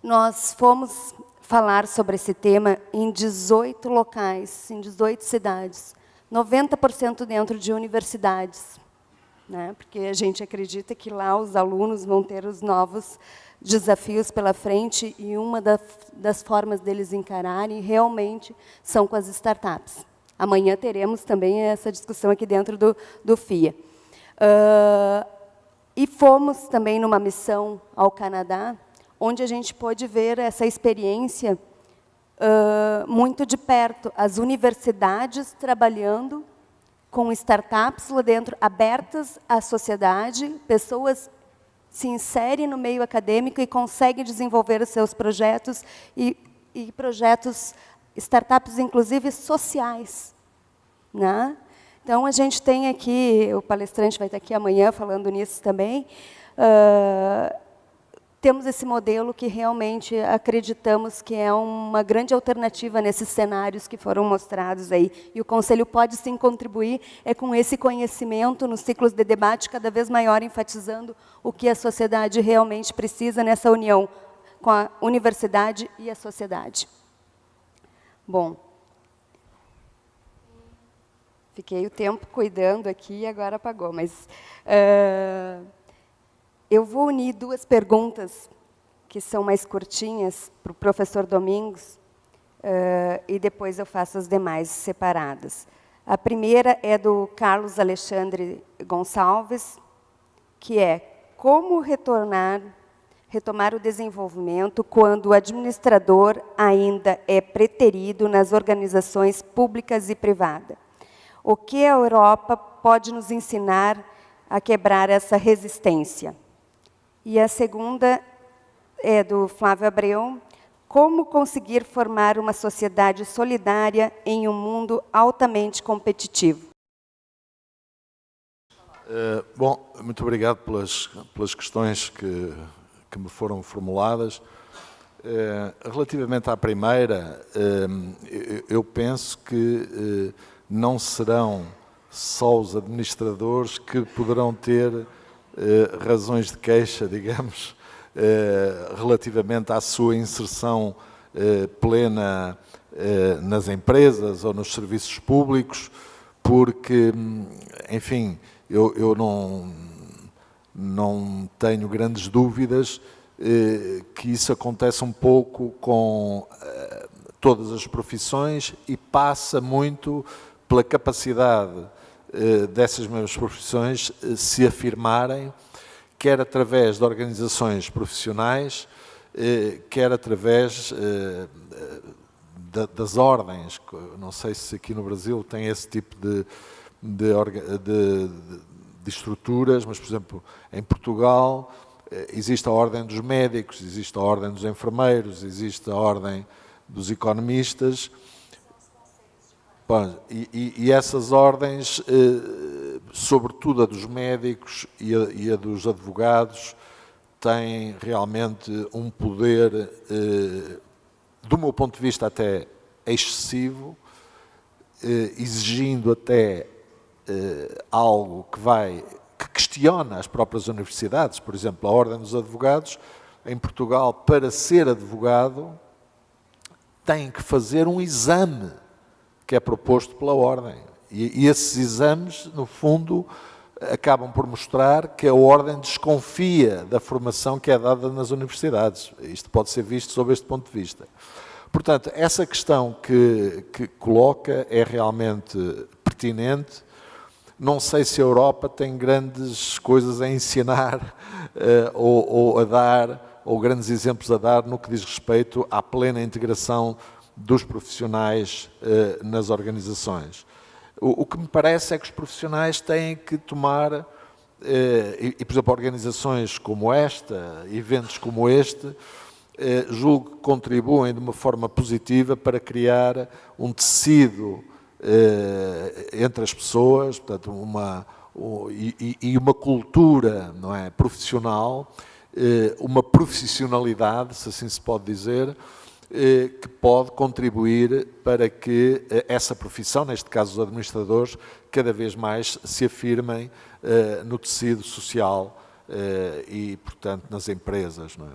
Nós fomos falar sobre esse tema em 18 locais, em 18 cidades. 90% dentro de universidades, né? Porque a gente acredita que lá os alunos vão ter os novos desafios pela frente e uma das formas deles encararem realmente são com as startups. Amanhã teremos também essa discussão aqui dentro do FIA. E fomos também numa missão ao Canadá, onde a gente pôde ver essa experiência muito de perto, as universidades trabalhando com startups lá dentro, abertas à sociedade, pessoas se inserem no meio acadêmico e conseguem desenvolver os seus projetos e projetos startups, inclusive, sociais, né? Então, a gente tem aqui, o palestrante vai estar aqui amanhã falando nisso também, temos esse modelo que realmente acreditamos que é uma grande alternativa nesses cenários que foram mostrados aí. E o Conselho pode, sim, contribuir com esse conhecimento nos ciclos de debate cada vez maior, enfatizando o que a sociedade realmente precisa nessa união com a universidade e a sociedade. Bom, fiquei o tempo cuidando aqui e agora apagou, mas eu vou unir duas perguntas que são mais curtinhas para o professor Domingos e depois eu faço as demais separadas. A primeira é do Carlos Alexandre Gonçalves, que é como retomar o desenvolvimento quando o administrador ainda é preterido nas organizações públicas e privadas. O que a Europa pode nos ensinar a quebrar essa resistência? E a segunda é do Flávio Abreu, como conseguir formar uma sociedade solidária em um mundo altamente competitivo? Bom, muito obrigado pelas questões que me foram formuladas. Relativamente à primeira, eu penso que não serão só os administradores que poderão ter razões de queixa, digamos, relativamente à sua inserção plena nas empresas ou nos serviços públicos, porque, enfim, eu não tenho grandes dúvidas que isso acontece um pouco com todas as profissões e passa muito pela capacidade dessas mesmas profissões se afirmarem, quer através de organizações profissionais, quer através das ordens. Não sei se aqui no Brasil tem esse tipo de estruturas, mas, por exemplo, em Portugal existe a ordem dos médicos, existe a ordem dos enfermeiros, existe a ordem dos economistas. E essas ordens, sobretudo a dos médicos e a dos advogados, têm realmente um poder, do meu ponto de vista, até excessivo, exigindo até algo que questiona as próprias universidades. Por exemplo, a Ordem dos Advogados, em Portugal, para ser advogado, tem que fazer um exame que é proposto pela Ordem. E esses exames, no fundo, acabam por mostrar que a Ordem desconfia da formação que é dada nas universidades. Isto pode ser visto sob este ponto de vista. Portanto, essa questão que coloca é realmente pertinente. Não sei se a Europa tem grandes coisas a ensinar ou a dar, ou grandes exemplos a dar no que diz respeito à plena integração dos profissionais nas organizações. O que me parece é que os profissionais têm que tomar, por exemplo, organizações como esta, eventos como este, julgo que contribuem de uma forma positiva para criar um tecido entre as pessoas, portanto, uma cultura, não é, profissional, uma profissionalidade, se assim se pode dizer, que pode contribuir para que essa profissão, neste caso os administradores, cada vez mais se afirmem no tecido social e, portanto, nas empresas. Não é?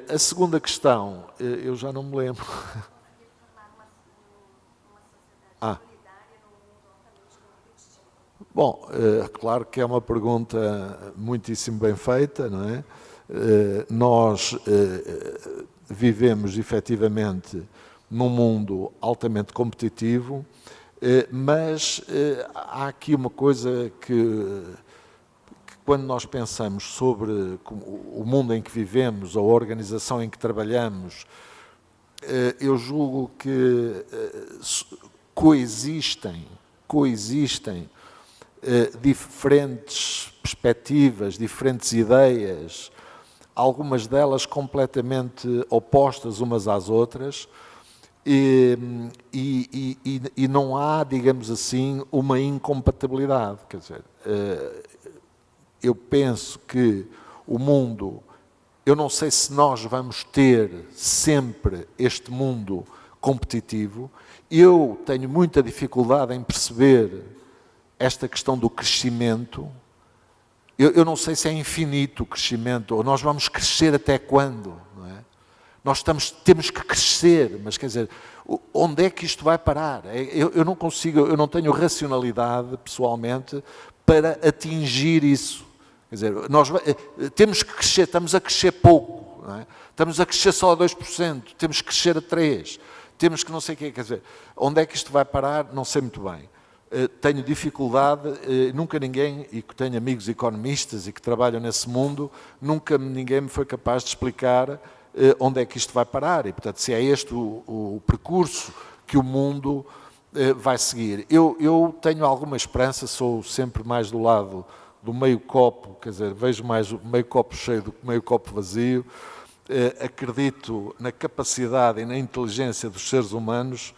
A segunda questão, eu já não me lembro. Bom, claro que é uma pergunta muitíssimo bem feita, não é? Nós vivemos efetivamente num mundo altamente competitivo, mas há aqui uma coisa que quando nós pensamos sobre o mundo em que vivemos, ou a organização em que trabalhamos, eu julgo que coexistem diferentes perspectivas, diferentes ideias, algumas delas completamente opostas umas às outras, e não há, digamos assim, uma incompatibilidade. Quer dizer, eu penso que o mundo, eu não sei se nós vamos ter sempre este mundo competitivo. Eu tenho muita dificuldade em perceber esta questão do crescimento. Eu não sei se é infinito o crescimento, ou nós vamos crescer até quando, não é? Nós temos que crescer, mas quer dizer, onde é que isto vai parar? Eu não consigo, eu não tenho racionalidade, pessoalmente, para atingir isso. Quer dizer, nós temos que crescer, estamos a crescer pouco, não é? Estamos a crescer só a 2%, temos que crescer a 3%, temos que não sei o quê, quer dizer, onde é que isto vai parar? Não sei muito bem. Tenho dificuldade, nunca ninguém, e que tenho amigos economistas e que trabalham nesse mundo, nunca ninguém me foi capaz de explicar onde é que isto vai parar e, portanto, se é este o percurso que o mundo vai seguir. Eu tenho alguma esperança, sou sempre mais do lado do meio copo, quer dizer, vejo mais o meio copo cheio do que o meio copo vazio, acredito na capacidade e na inteligência dos seres humanos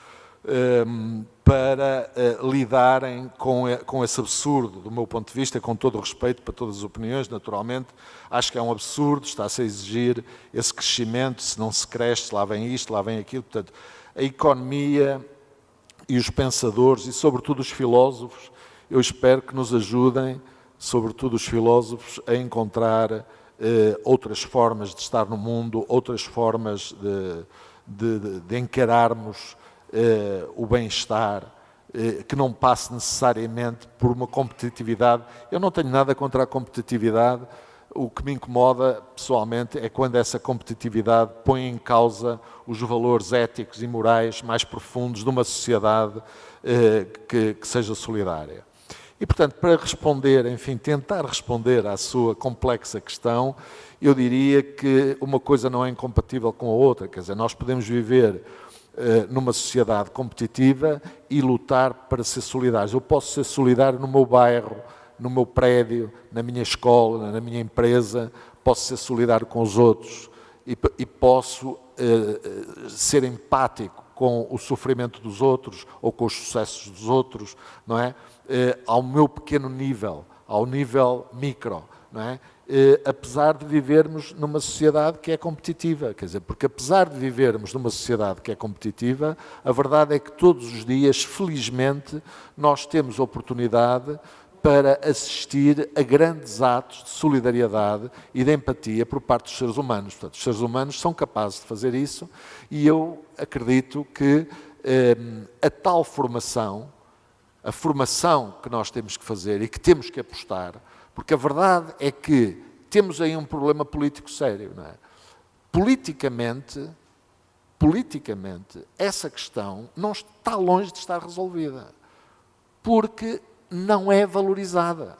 para lidarem com esse absurdo, do meu ponto de vista, com todo o respeito para todas as opiniões, naturalmente. Acho que é um absurdo, está-se a exigir esse crescimento, se não se cresce, lá vem isto, lá vem aquilo. Portanto, a economia e os pensadores, e sobretudo os filósofos, eu espero que nos ajudem, sobretudo os filósofos, a encontrar outras formas de estar no mundo, outras formas de encararmos o bem-estar, que não passe necessariamente por uma competitividade. Eu não tenho nada contra a competitividade, o que me incomoda pessoalmente é quando essa competitividade põe em causa os valores éticos e morais mais profundos de uma sociedade que seja solidária. E, portanto, para responder, enfim, tentar responder à sua complexa questão, eu diria que uma coisa não é incompatível com a outra. Quer dizer, nós podemos viver numa sociedade competitiva e lutar para ser solidários. Eu posso ser solidário no meu bairro, no meu prédio, na minha escola, na minha empresa, posso ser solidário com os outros e posso ser empático com o sofrimento dos outros ou com os sucessos dos outros, não é? Ao meu pequeno nível, ao nível micro, não é? Apesar de vivermos numa sociedade que é competitiva, quer dizer, porque apesar de vivermos numa sociedade que é competitiva, a verdade é que todos os dias, felizmente, nós temos oportunidade para assistir a grandes atos de solidariedade e de empatia por parte dos seres humanos. Portanto, os seres humanos são capazes de fazer isso e eu acredito que a tal formação, a formação que nós temos que fazer e que temos que apostar, porque a verdade é que temos aí um problema político sério, não é? Politicamente, essa questão não está longe de estar resolvida, porque não é valorizada.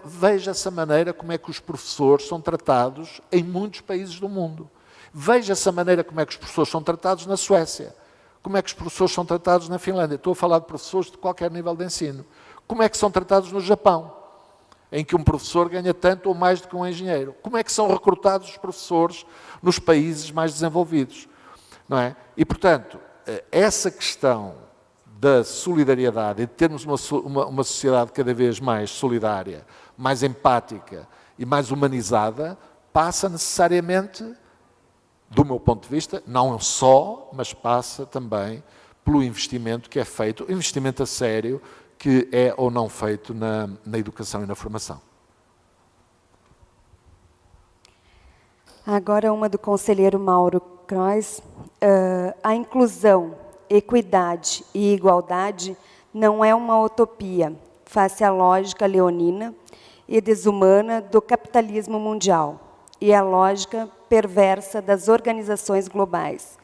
Veja-se a maneira como é que os professores são tratados em muitos países do mundo. Veja-se a maneira como é que os professores são tratados na Suécia. Como é que os professores são tratados na Finlândia. Estou a falar de professores de qualquer nível de ensino. Como é que são tratados no Japão, em que um professor ganha tanto ou mais do que um engenheiro. Como é que são recrutados os professores nos países mais desenvolvidos, não é? E, portanto, essa questão da solidariedade e de termos uma sociedade cada vez mais solidária, mais empática e mais humanizada, passa necessariamente, do meu ponto de vista, não só, mas passa também pelo investimento que é feito, investimento a sério, que é ou não feito na educação e na formação. Agora uma do conselheiro Mauro Crois. A inclusão, equidade e igualdade não é uma utopia face à lógica leonina e desumana do capitalismo mundial e à lógica perversa das organizações globais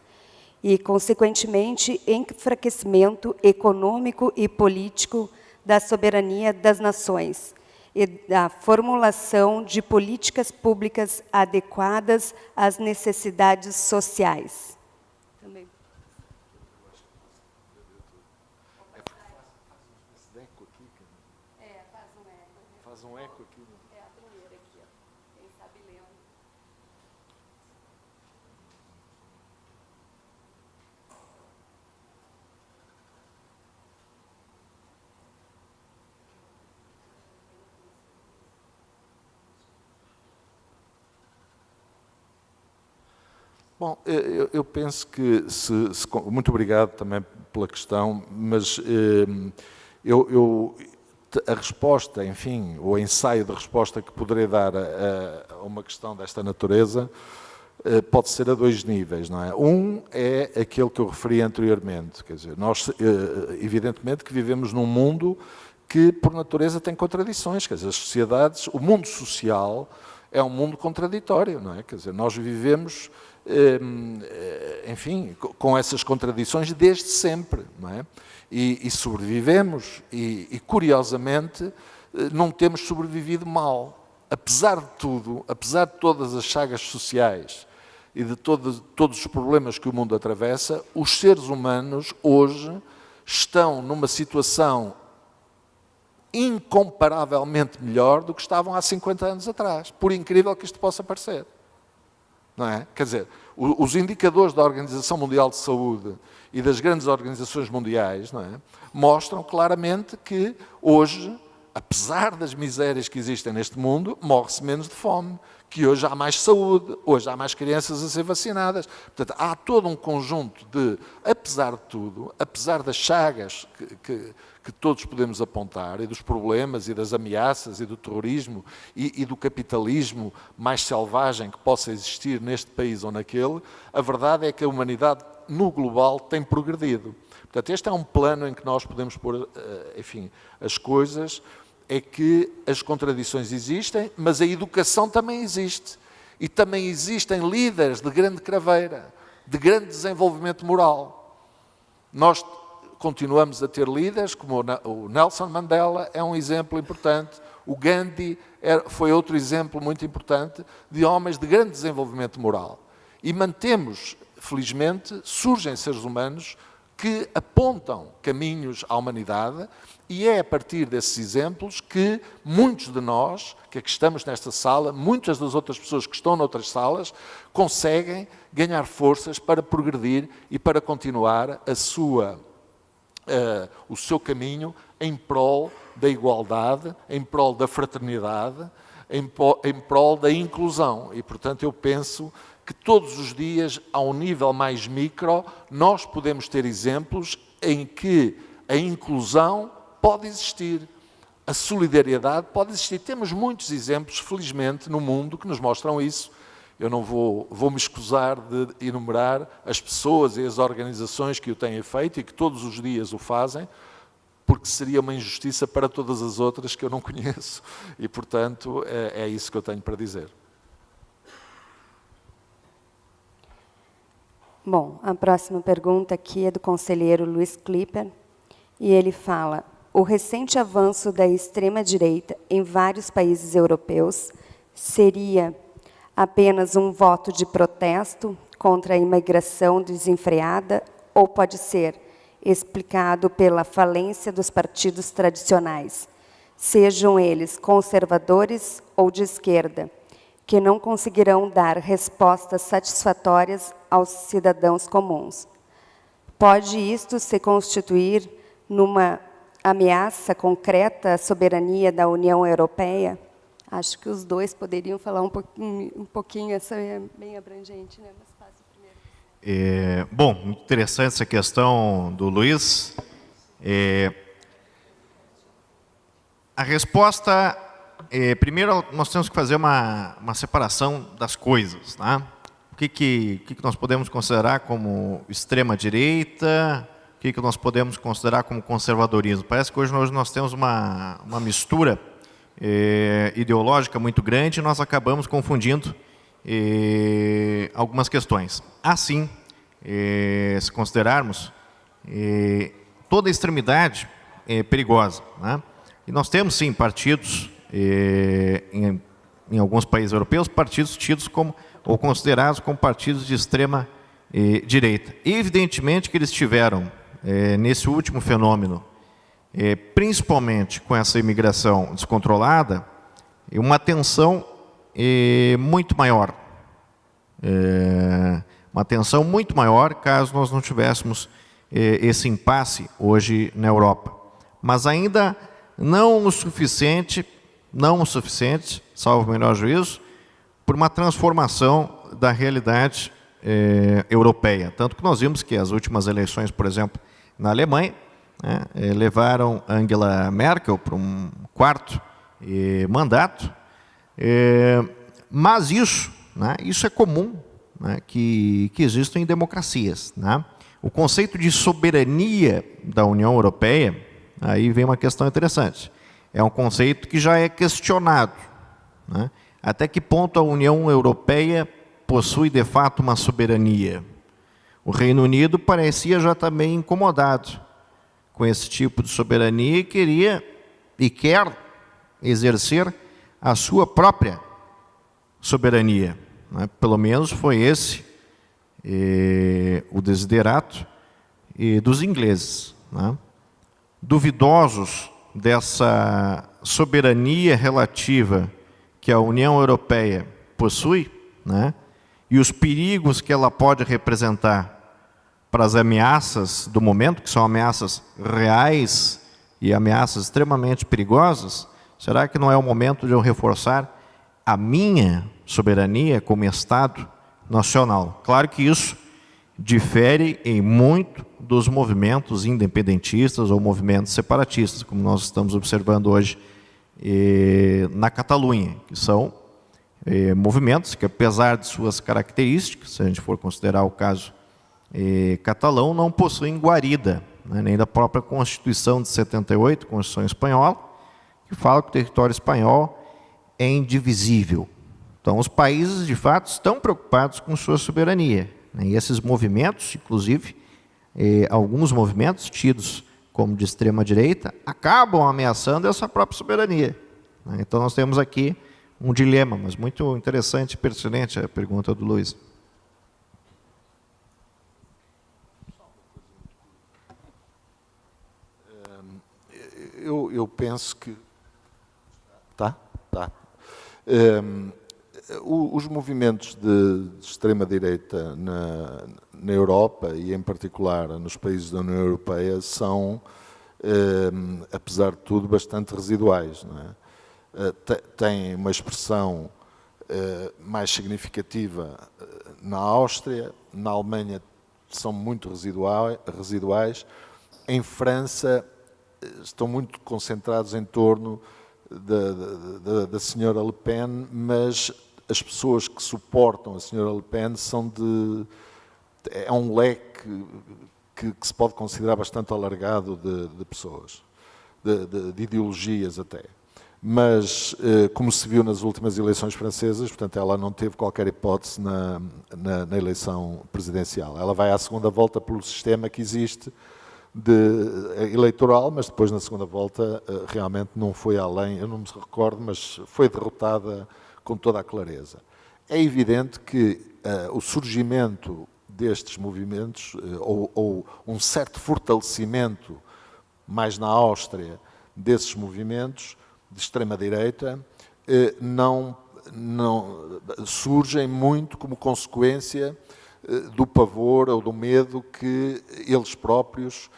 e, consequentemente, enfraquecimento econômico e político da soberania das nações e da formulação de políticas públicas adequadas às necessidades sociais. Também. Faz um eco aqui. É a primeira aqui, ó. Quem Bom, eu penso que, muito obrigado também pela questão, mas a resposta, enfim, o ensaio de resposta que poderei dar a uma questão desta natureza pode ser a dois níveis, não é? Um é aquele que eu referi anteriormente, quer dizer, nós evidentemente que vivemos num mundo que por natureza tem contradições, quer dizer, as sociedades, o mundo social é um mundo contraditório, não é? Quer dizer, nós vivemos, enfim, com essas contradições desde sempre, não é? E sobrevivemos e, curiosamente, não temos sobrevivido mal. Apesar de tudo, apesar de todas as chagas sociais e de todos os problemas que o mundo atravessa, os seres humanos hoje estão numa situação incomparavelmente melhor do que estavam há 50 anos atrás, por incrível que isto possa parecer. Não é? Quer dizer, os indicadores da Organização Mundial de Saúde e das grandes organizações mundiais, não é, mostram claramente que hoje, apesar das misérias que existem neste mundo, morre-se menos de fome, que hoje há mais saúde, hoje há mais crianças a ser vacinadas. Portanto, há todo um conjunto de, apesar de tudo, apesar das chagas que todos podemos apontar, e dos problemas, e das ameaças, e do terrorismo, e do capitalismo mais selvagem que possa existir neste país ou naquele, a verdade é que a humanidade, no global, tem progredido. Portanto, este é um plano em que nós podemos pôr, enfim, as coisas, é que as contradições existem, mas a educação também existe. E também existem líderes de grande craveira, de grande desenvolvimento moral. Nós continuamos a ter líderes, como o Nelson Mandela é um exemplo importante, o Gandhi foi outro exemplo muito importante de homens de grande desenvolvimento moral. E mantemos, felizmente, surgem seres humanos que apontam caminhos à humanidade, e é a partir desses exemplos que muitos de nós, que aqui estamos nesta sala, muitas das outras pessoas que estão noutras salas, conseguem ganhar forças para progredir e para continuar o seu caminho em prol da igualdade, em prol da fraternidade, em prol da inclusão. E, portanto, eu penso que todos os dias, a um nível mais micro, nós podemos ter exemplos em que a inclusão pode existir, a solidariedade pode existir. Temos muitos exemplos, felizmente, no mundo que nos mostram isso. Eu não vou me escusar de enumerar as pessoas e as organizações que o têm feito e que todos os dias o fazem, porque seria uma injustiça para todas as outras que eu não conheço. E, portanto, é isso que eu tenho para dizer. Bom, a próxima pergunta aqui é do conselheiro Luiz Clipper, e ele fala: o recente avanço da extrema-direita em vários países europeus seria apenas um voto de protesto contra a imigração desenfreada ou pode ser explicado pela falência dos partidos tradicionais, sejam eles conservadores ou de esquerda, que não conseguirão dar respostas satisfatórias aos cidadãos comuns? Pode isto se constituir numa ameaça concreta à soberania da União Europeia? Acho que os dois poderiam falar um pouquinho, essa é bem abrangente, né? Mas passo primeiro. Bom, muito interessante essa questão do Luiz. A resposta, primeiro nós temos que fazer uma separação das coisas, tá? O que nós podemos considerar como extrema-direita, o que nós podemos considerar como conservadorismo. Parece que hoje nós temos uma mistura ideológica muito grande e nós acabamos confundindo algumas questões. Assim, se considerarmos, toda extremidade é perigosa, né? E nós temos, sim, partidos, em alguns países europeus, partidos tidos como, ou considerados como partidos de extrema direita. Evidentemente que eles tiveram, nesse último fenômeno, principalmente com essa imigração descontrolada, uma atenção muito maior. Uma tensão muito maior caso nós não tivéssemos esse impasse hoje na Europa. Mas ainda não o suficiente, salvo o melhor juízo, por uma transformação da realidade europeia. Tanto que nós vimos que as últimas eleições, por exemplo, na Alemanha, levaram Angela Merkel para um quarto mandato, mas isso é comum, que existem em democracias. O conceito de soberania da União Europeia, aí vem uma questão interessante, é um conceito que já é questionado. Até que ponto a União Europeia possui de fato uma soberania? O Reino Unido parecia já também incomodado com esse tipo de soberania e queria e quer exercer a sua própria soberania. Pelo menos foi esse o desiderato dos ingleses. Duvidosos dessa soberania relativa que a União Europeia possui, e os perigos que ela pode representar para as ameaças do momento, que são ameaças reais e ameaças extremamente perigosas, será que não é o momento de eu reforçar a minha soberania como Estado nacional? Claro que isso difere em muito dos movimentos independentistas ou movimentos separatistas, como nós estamos observando hoje na Catalunha, que são movimentos que, apesar de suas características, se a gente for considerar o caso catalão, não possuem guarida, nem da própria Constituição de 78, Constituição Espanhola, que fala que o território espanhol é indivisível. Então, os países, de fato, estão preocupados com sua soberania. E esses movimentos, inclusive, alguns movimentos tidos como de extrema-direita, acabam ameaçando essa própria soberania. Então, nós temos aqui um dilema, mas muito interessante e pertinente a pergunta do Luiz. Eu penso que... Tá. Os movimentos de extrema-direita na Europa, e em particular nos países da União Europeia, são, apesar de tudo, bastante residuais. Têm uma expressão mais significativa na Áustria, na Alemanha são muito residuais, em França estão muito concentrados em torno da senhora Le Pen, mas as pessoas que suportam a senhora Le Pen são é um leque que se pode considerar bastante alargado de pessoas, de ideologias até. Mas, como se viu nas últimas eleições francesas, portanto, ela não teve qualquer hipótese na eleição presidencial. Ela vai à segunda volta pelo sistema que existe eleitoral, mas depois na segunda volta realmente não foi além, eu não me recordo, mas foi derrotada com toda a clareza. É evidente que o surgimento destes movimentos, ou um certo fortalecimento, mais na Áustria, desses movimentos de extrema-direita, não surgem muito como consequência do pavor ou do medo que eles próprios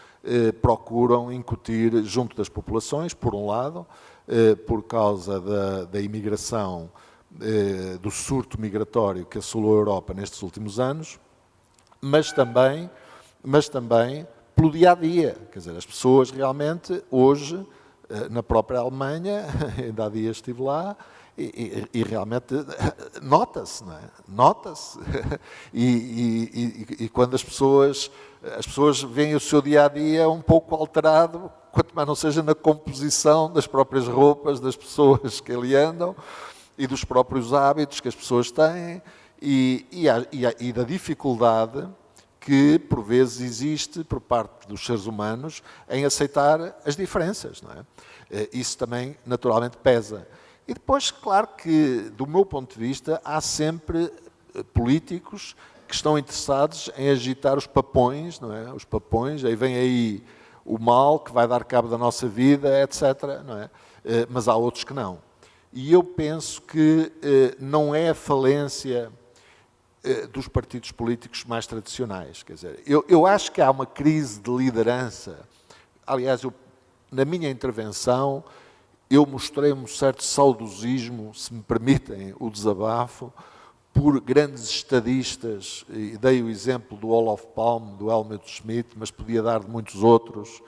procuram incutir junto das populações, por um lado, por causa da imigração, do surto migratório que assolou a Europa nestes últimos anos, mas também pelo dia-a-dia. Quer dizer, as pessoas realmente, hoje, na própria Alemanha, ainda há dias estive lá, e realmente nota-se, não é? Nota-se. E quando as pessoas veem o seu dia-a-dia um pouco alterado, quanto mais não seja na composição das próprias roupas das pessoas que ali andam e dos próprios hábitos que as pessoas têm e da dificuldade que, por vezes, existe por parte dos seres humanos em aceitar as diferenças, não é? Isso também, naturalmente, pesa. E depois, claro que, do meu ponto de vista, há sempre políticos que estão interessados em agitar os papões, não é? Os papões, aí vem aí o mal que vai dar cabo da nossa vida, etc., não é? Mas há outros que não. E eu penso que não é a falência dos partidos políticos mais tradicionais. Quer dizer, eu acho que há uma crise de liderança. Aliás, na minha intervenção, eu mostrei um certo saudosismo, se me permitem o desabafo, por grandes estadistas, e dei o exemplo do Olof Palme, do Helmut Schmidt, mas podia dar de muitos outros,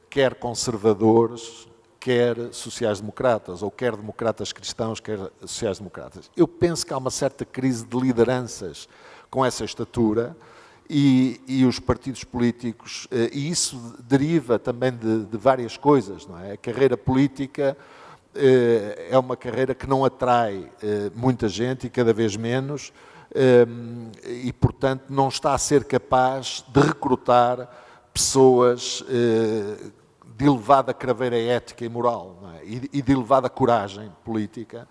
quer conservadores, quer sociais-democratas, ou quer democratas cristãos, quer sociais-democratas. Eu penso que há uma certa crise de lideranças com essa estatura e os partidos políticos, e isso deriva também de várias coisas, não é? A carreira política é uma carreira que não atrai muita gente e cada vez menos, e, portanto, não está a ser capaz de recrutar pessoas de elevada craveira ética e moral, não é? E de elevada coragem política.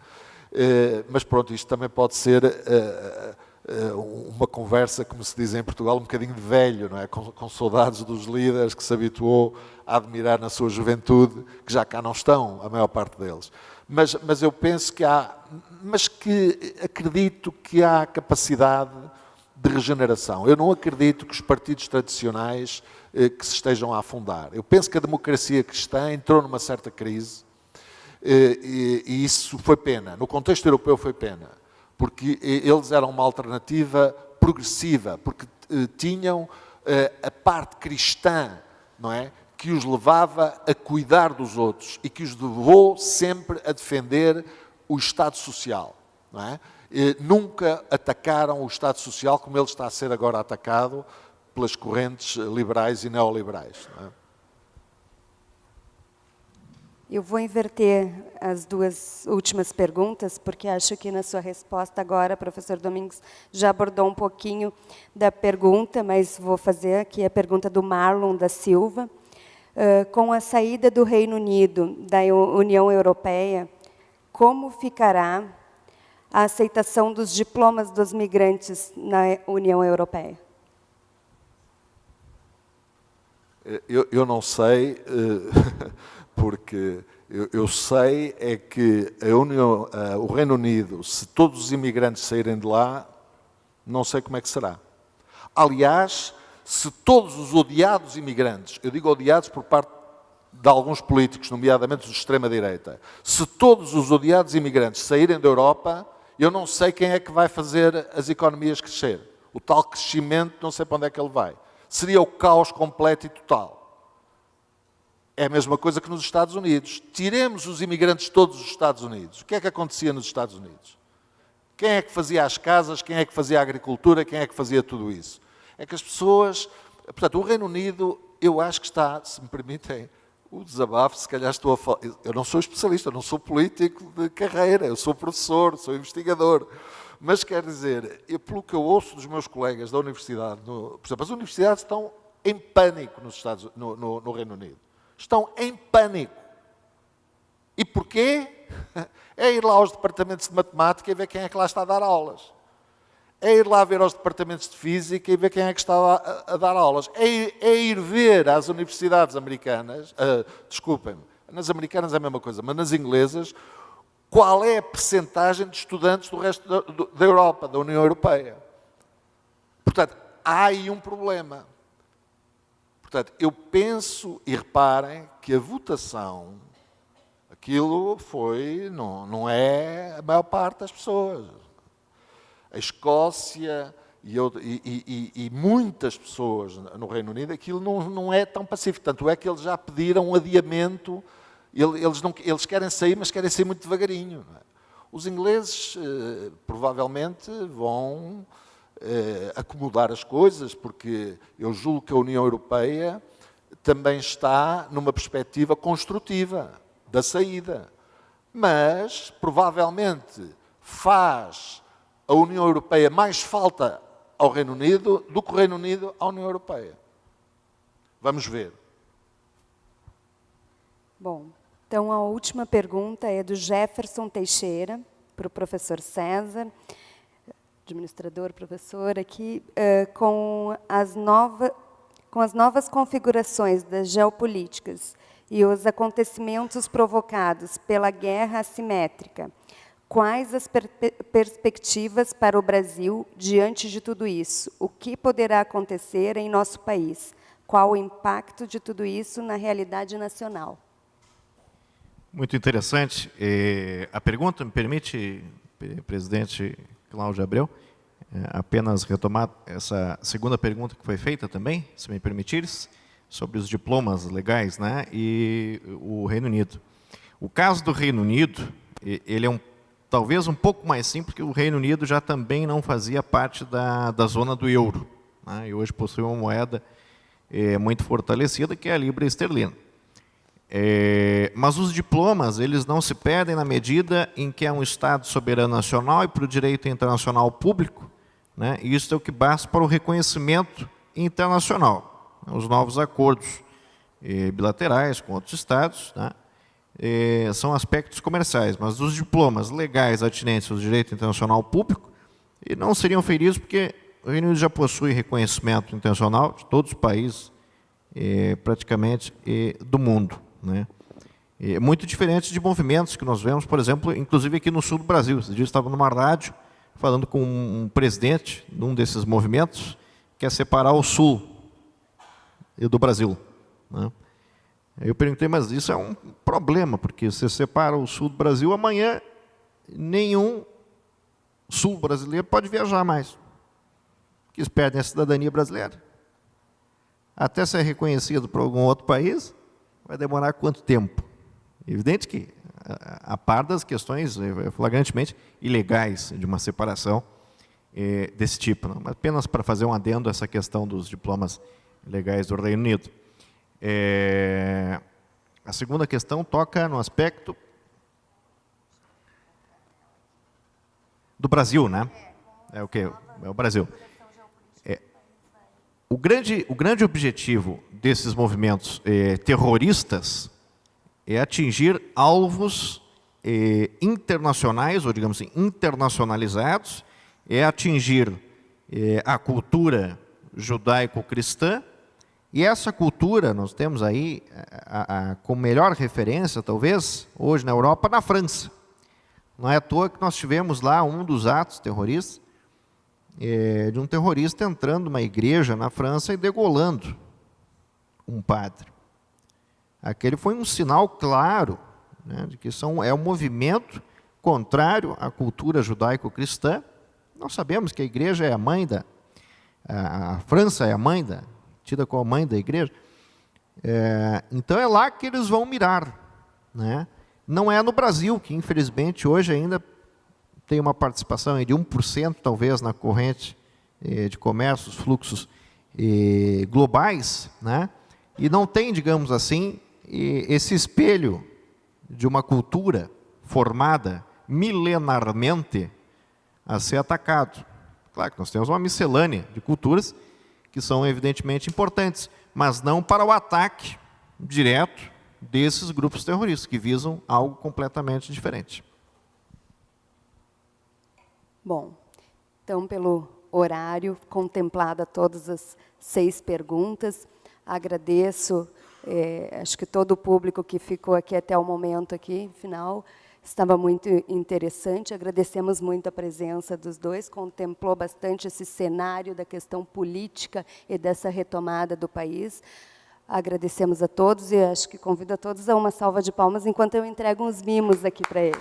Mas pronto, isto também pode ser uma conversa, como se diz em Portugal, um bocadinho de velho, não é? Com saudades dos líderes que se habituou a admirar na sua juventude, que já cá não estão, a maior parte deles. Mas eu penso que acredito que há capacidade de regeneração. Eu não acredito que os partidos tradicionais que se estejam a afundar. Eu penso que a democracia cristã entrou numa certa crise e isso foi pena. No contexto europeu foi pena, porque eles eram uma alternativa progressiva, porque tinham a parte cristã, não é? Que os levava a cuidar dos outros e que os levou sempre a defender o Estado Social, não é? Nunca atacaram o Estado Social como ele está a ser agora atacado pelas correntes liberais e neoliberais. Não é? Eu vou inverter as duas últimas perguntas, porque acho que na sua resposta agora, professor Domingos já abordou um pouquinho da pergunta, mas vou fazer aqui a pergunta do Marlon da Silva. Com a saída do Reino Unido da União Europeia, como ficará a aceitação dos diplomas dos migrantes na União Europeia? Eu não sei, porque eu sei é que o Reino Unido, se todos os imigrantes saírem de lá, não sei como é que será. Aliás, se todos os odiados imigrantes, eu digo odiados por parte de alguns políticos, nomeadamente dos de extrema-direita, se todos os odiados imigrantes saírem da Europa, eu não sei quem é que vai fazer as economias crescer. O tal crescimento, não sei para onde é que ele vai. Seria o caos completo e total. É a mesma coisa que nos Estados Unidos. Tiremos os imigrantes todos dos Estados Unidos. O que é que acontecia nos Estados Unidos? Quem é que fazia as casas? Quem é que fazia a agricultura? Quem é que fazia tudo isso? É que as pessoas... Portanto, o Reino Unido, eu acho que está, se me permitem, o desabafo, se calhar estou a falar... Eu não sou especialista, eu não sou político de carreira, eu sou professor, sou investigador. Mas, quer dizer, pelo que eu ouço dos meus colegas da universidade, por exemplo, as universidades estão em pânico no Reino Unido. Estão em pânico. E porquê? É ir lá aos departamentos de matemática e ver quem é que lá está a dar aulas. É ir lá ver aos departamentos de física e ver quem é que está a dar aulas. É ir ver às universidades americanas, desculpem-me, nas americanas é a mesma coisa, mas nas inglesas, qual é a percentagem de estudantes do resto da Europa, da União Europeia. Portanto, há aí um problema. Portanto, eu penso, e reparem, que a votação, aquilo foi, não é a maior parte das pessoas. A Escócia e muitas pessoas no Reino Unido, aquilo não é tão pacífico. Tanto é que eles já pediram um adiamento. Eles querem sair, mas querem sair muito devagarinho. Não é? Os ingleses provavelmente vão acomodar as coisas, porque eu julgo que a União Europeia também está numa perspectiva construtiva da saída. Mas, provavelmente, faz a União Europeia mais falta ao Reino Unido do que o Reino Unido à União Europeia. Vamos ver. Bom, então a última pergunta é do Jefferson Teixeira, para o professor César, administrador, professor, aqui, com as novas configurações das geopolíticas e os acontecimentos provocados pela guerra assimétrica. Quais as perspectivas para o Brasil diante de tudo isso? O que poderá acontecer em nosso país? Qual o impacto de tudo isso na realidade nacional? Muito interessante. A pergunta, me permite, presidente Cláudio Abreu, apenas retomar essa segunda pergunta que foi feita também, se me permitires, sobre os diplomas legais, né, e o Reino Unido. O caso do Reino Unido, ele é talvez um pouco mais simples, porque o Reino Unido já também não fazia parte da zona do euro, né, e hoje possui uma moeda muito fortalecida, que é a libra esterlina. Mas os diplomas, eles não se perdem na medida em que é um Estado soberano nacional e para o direito internacional público, né, e isso é o que basta para o reconhecimento internacional. Os novos acordos bilaterais com outros Estados, né, são aspectos comerciais, mas os diplomas legais atinentes ao direito internacional público não seriam feridos porque o Reino Unido já possui reconhecimento internacional de todos os países, praticamente, do mundo, né? Muito diferente de movimentos que nós vemos, por exemplo, inclusive aqui no sul do Brasil. Esse dia eu estava numa rádio falando com um presidente de um desses movimentos que quer separar o sul do Brasil, né? Eu perguntei, mas isso é um problema, porque você separa o sul do Brasil, amanhã nenhum sul brasileiro pode viajar mais, que eles perdem a cidadania brasileira. Até ser reconhecido por algum outro país, vai demorar quanto tempo? Evidente que, a par das questões flagrantemente ilegais de uma separação desse tipo, não? Apenas para fazer um adendo a essa questão dos diplomas legais do Reino Unido. A segunda questão toca no aspecto do Brasil, né? É o quê? É o Brasil. O grande objetivo desses movimentos terroristas é atingir alvos internacionais, ou digamos assim, internacionalizados, é atingir a cultura judaico-cristã, e essa cultura nós temos aí, como melhor referência, talvez, hoje na Europa, na França. Não é à toa que nós tivemos lá um dos atos terroristas, de um terrorista entrando numa igreja na França e degolando um padre. Aquele foi um sinal claro, né, de que é um movimento contrário à cultura judaico-cristã. Nós sabemos que a igreja é a mãe a França é a mãe tida como a mãe da igreja. Então é lá que eles vão mirar, né? Não é no Brasil, que infelizmente hoje ainda tem uma participação de 1% talvez na corrente de comércio, os fluxos globais, né? E não tem, digamos assim, esse espelho de uma cultura formada milenarmente a ser atacado. Claro que nós temos uma miscelânea de culturas que são evidentemente importantes, mas não para o ataque direto desses grupos terroristas, que visam algo completamente diferente. Bom, então, pelo horário, contemplada todas as 6 perguntas, agradeço, acho que todo o público que ficou aqui até o momento aqui, final, estava muito interessante, agradecemos muito a presença dos dois, contemplou bastante esse cenário da questão política e dessa retomada do país. Agradecemos a todos e acho que convido a todos a uma salva de palmas enquanto eu entrego uns mimos aqui para eles.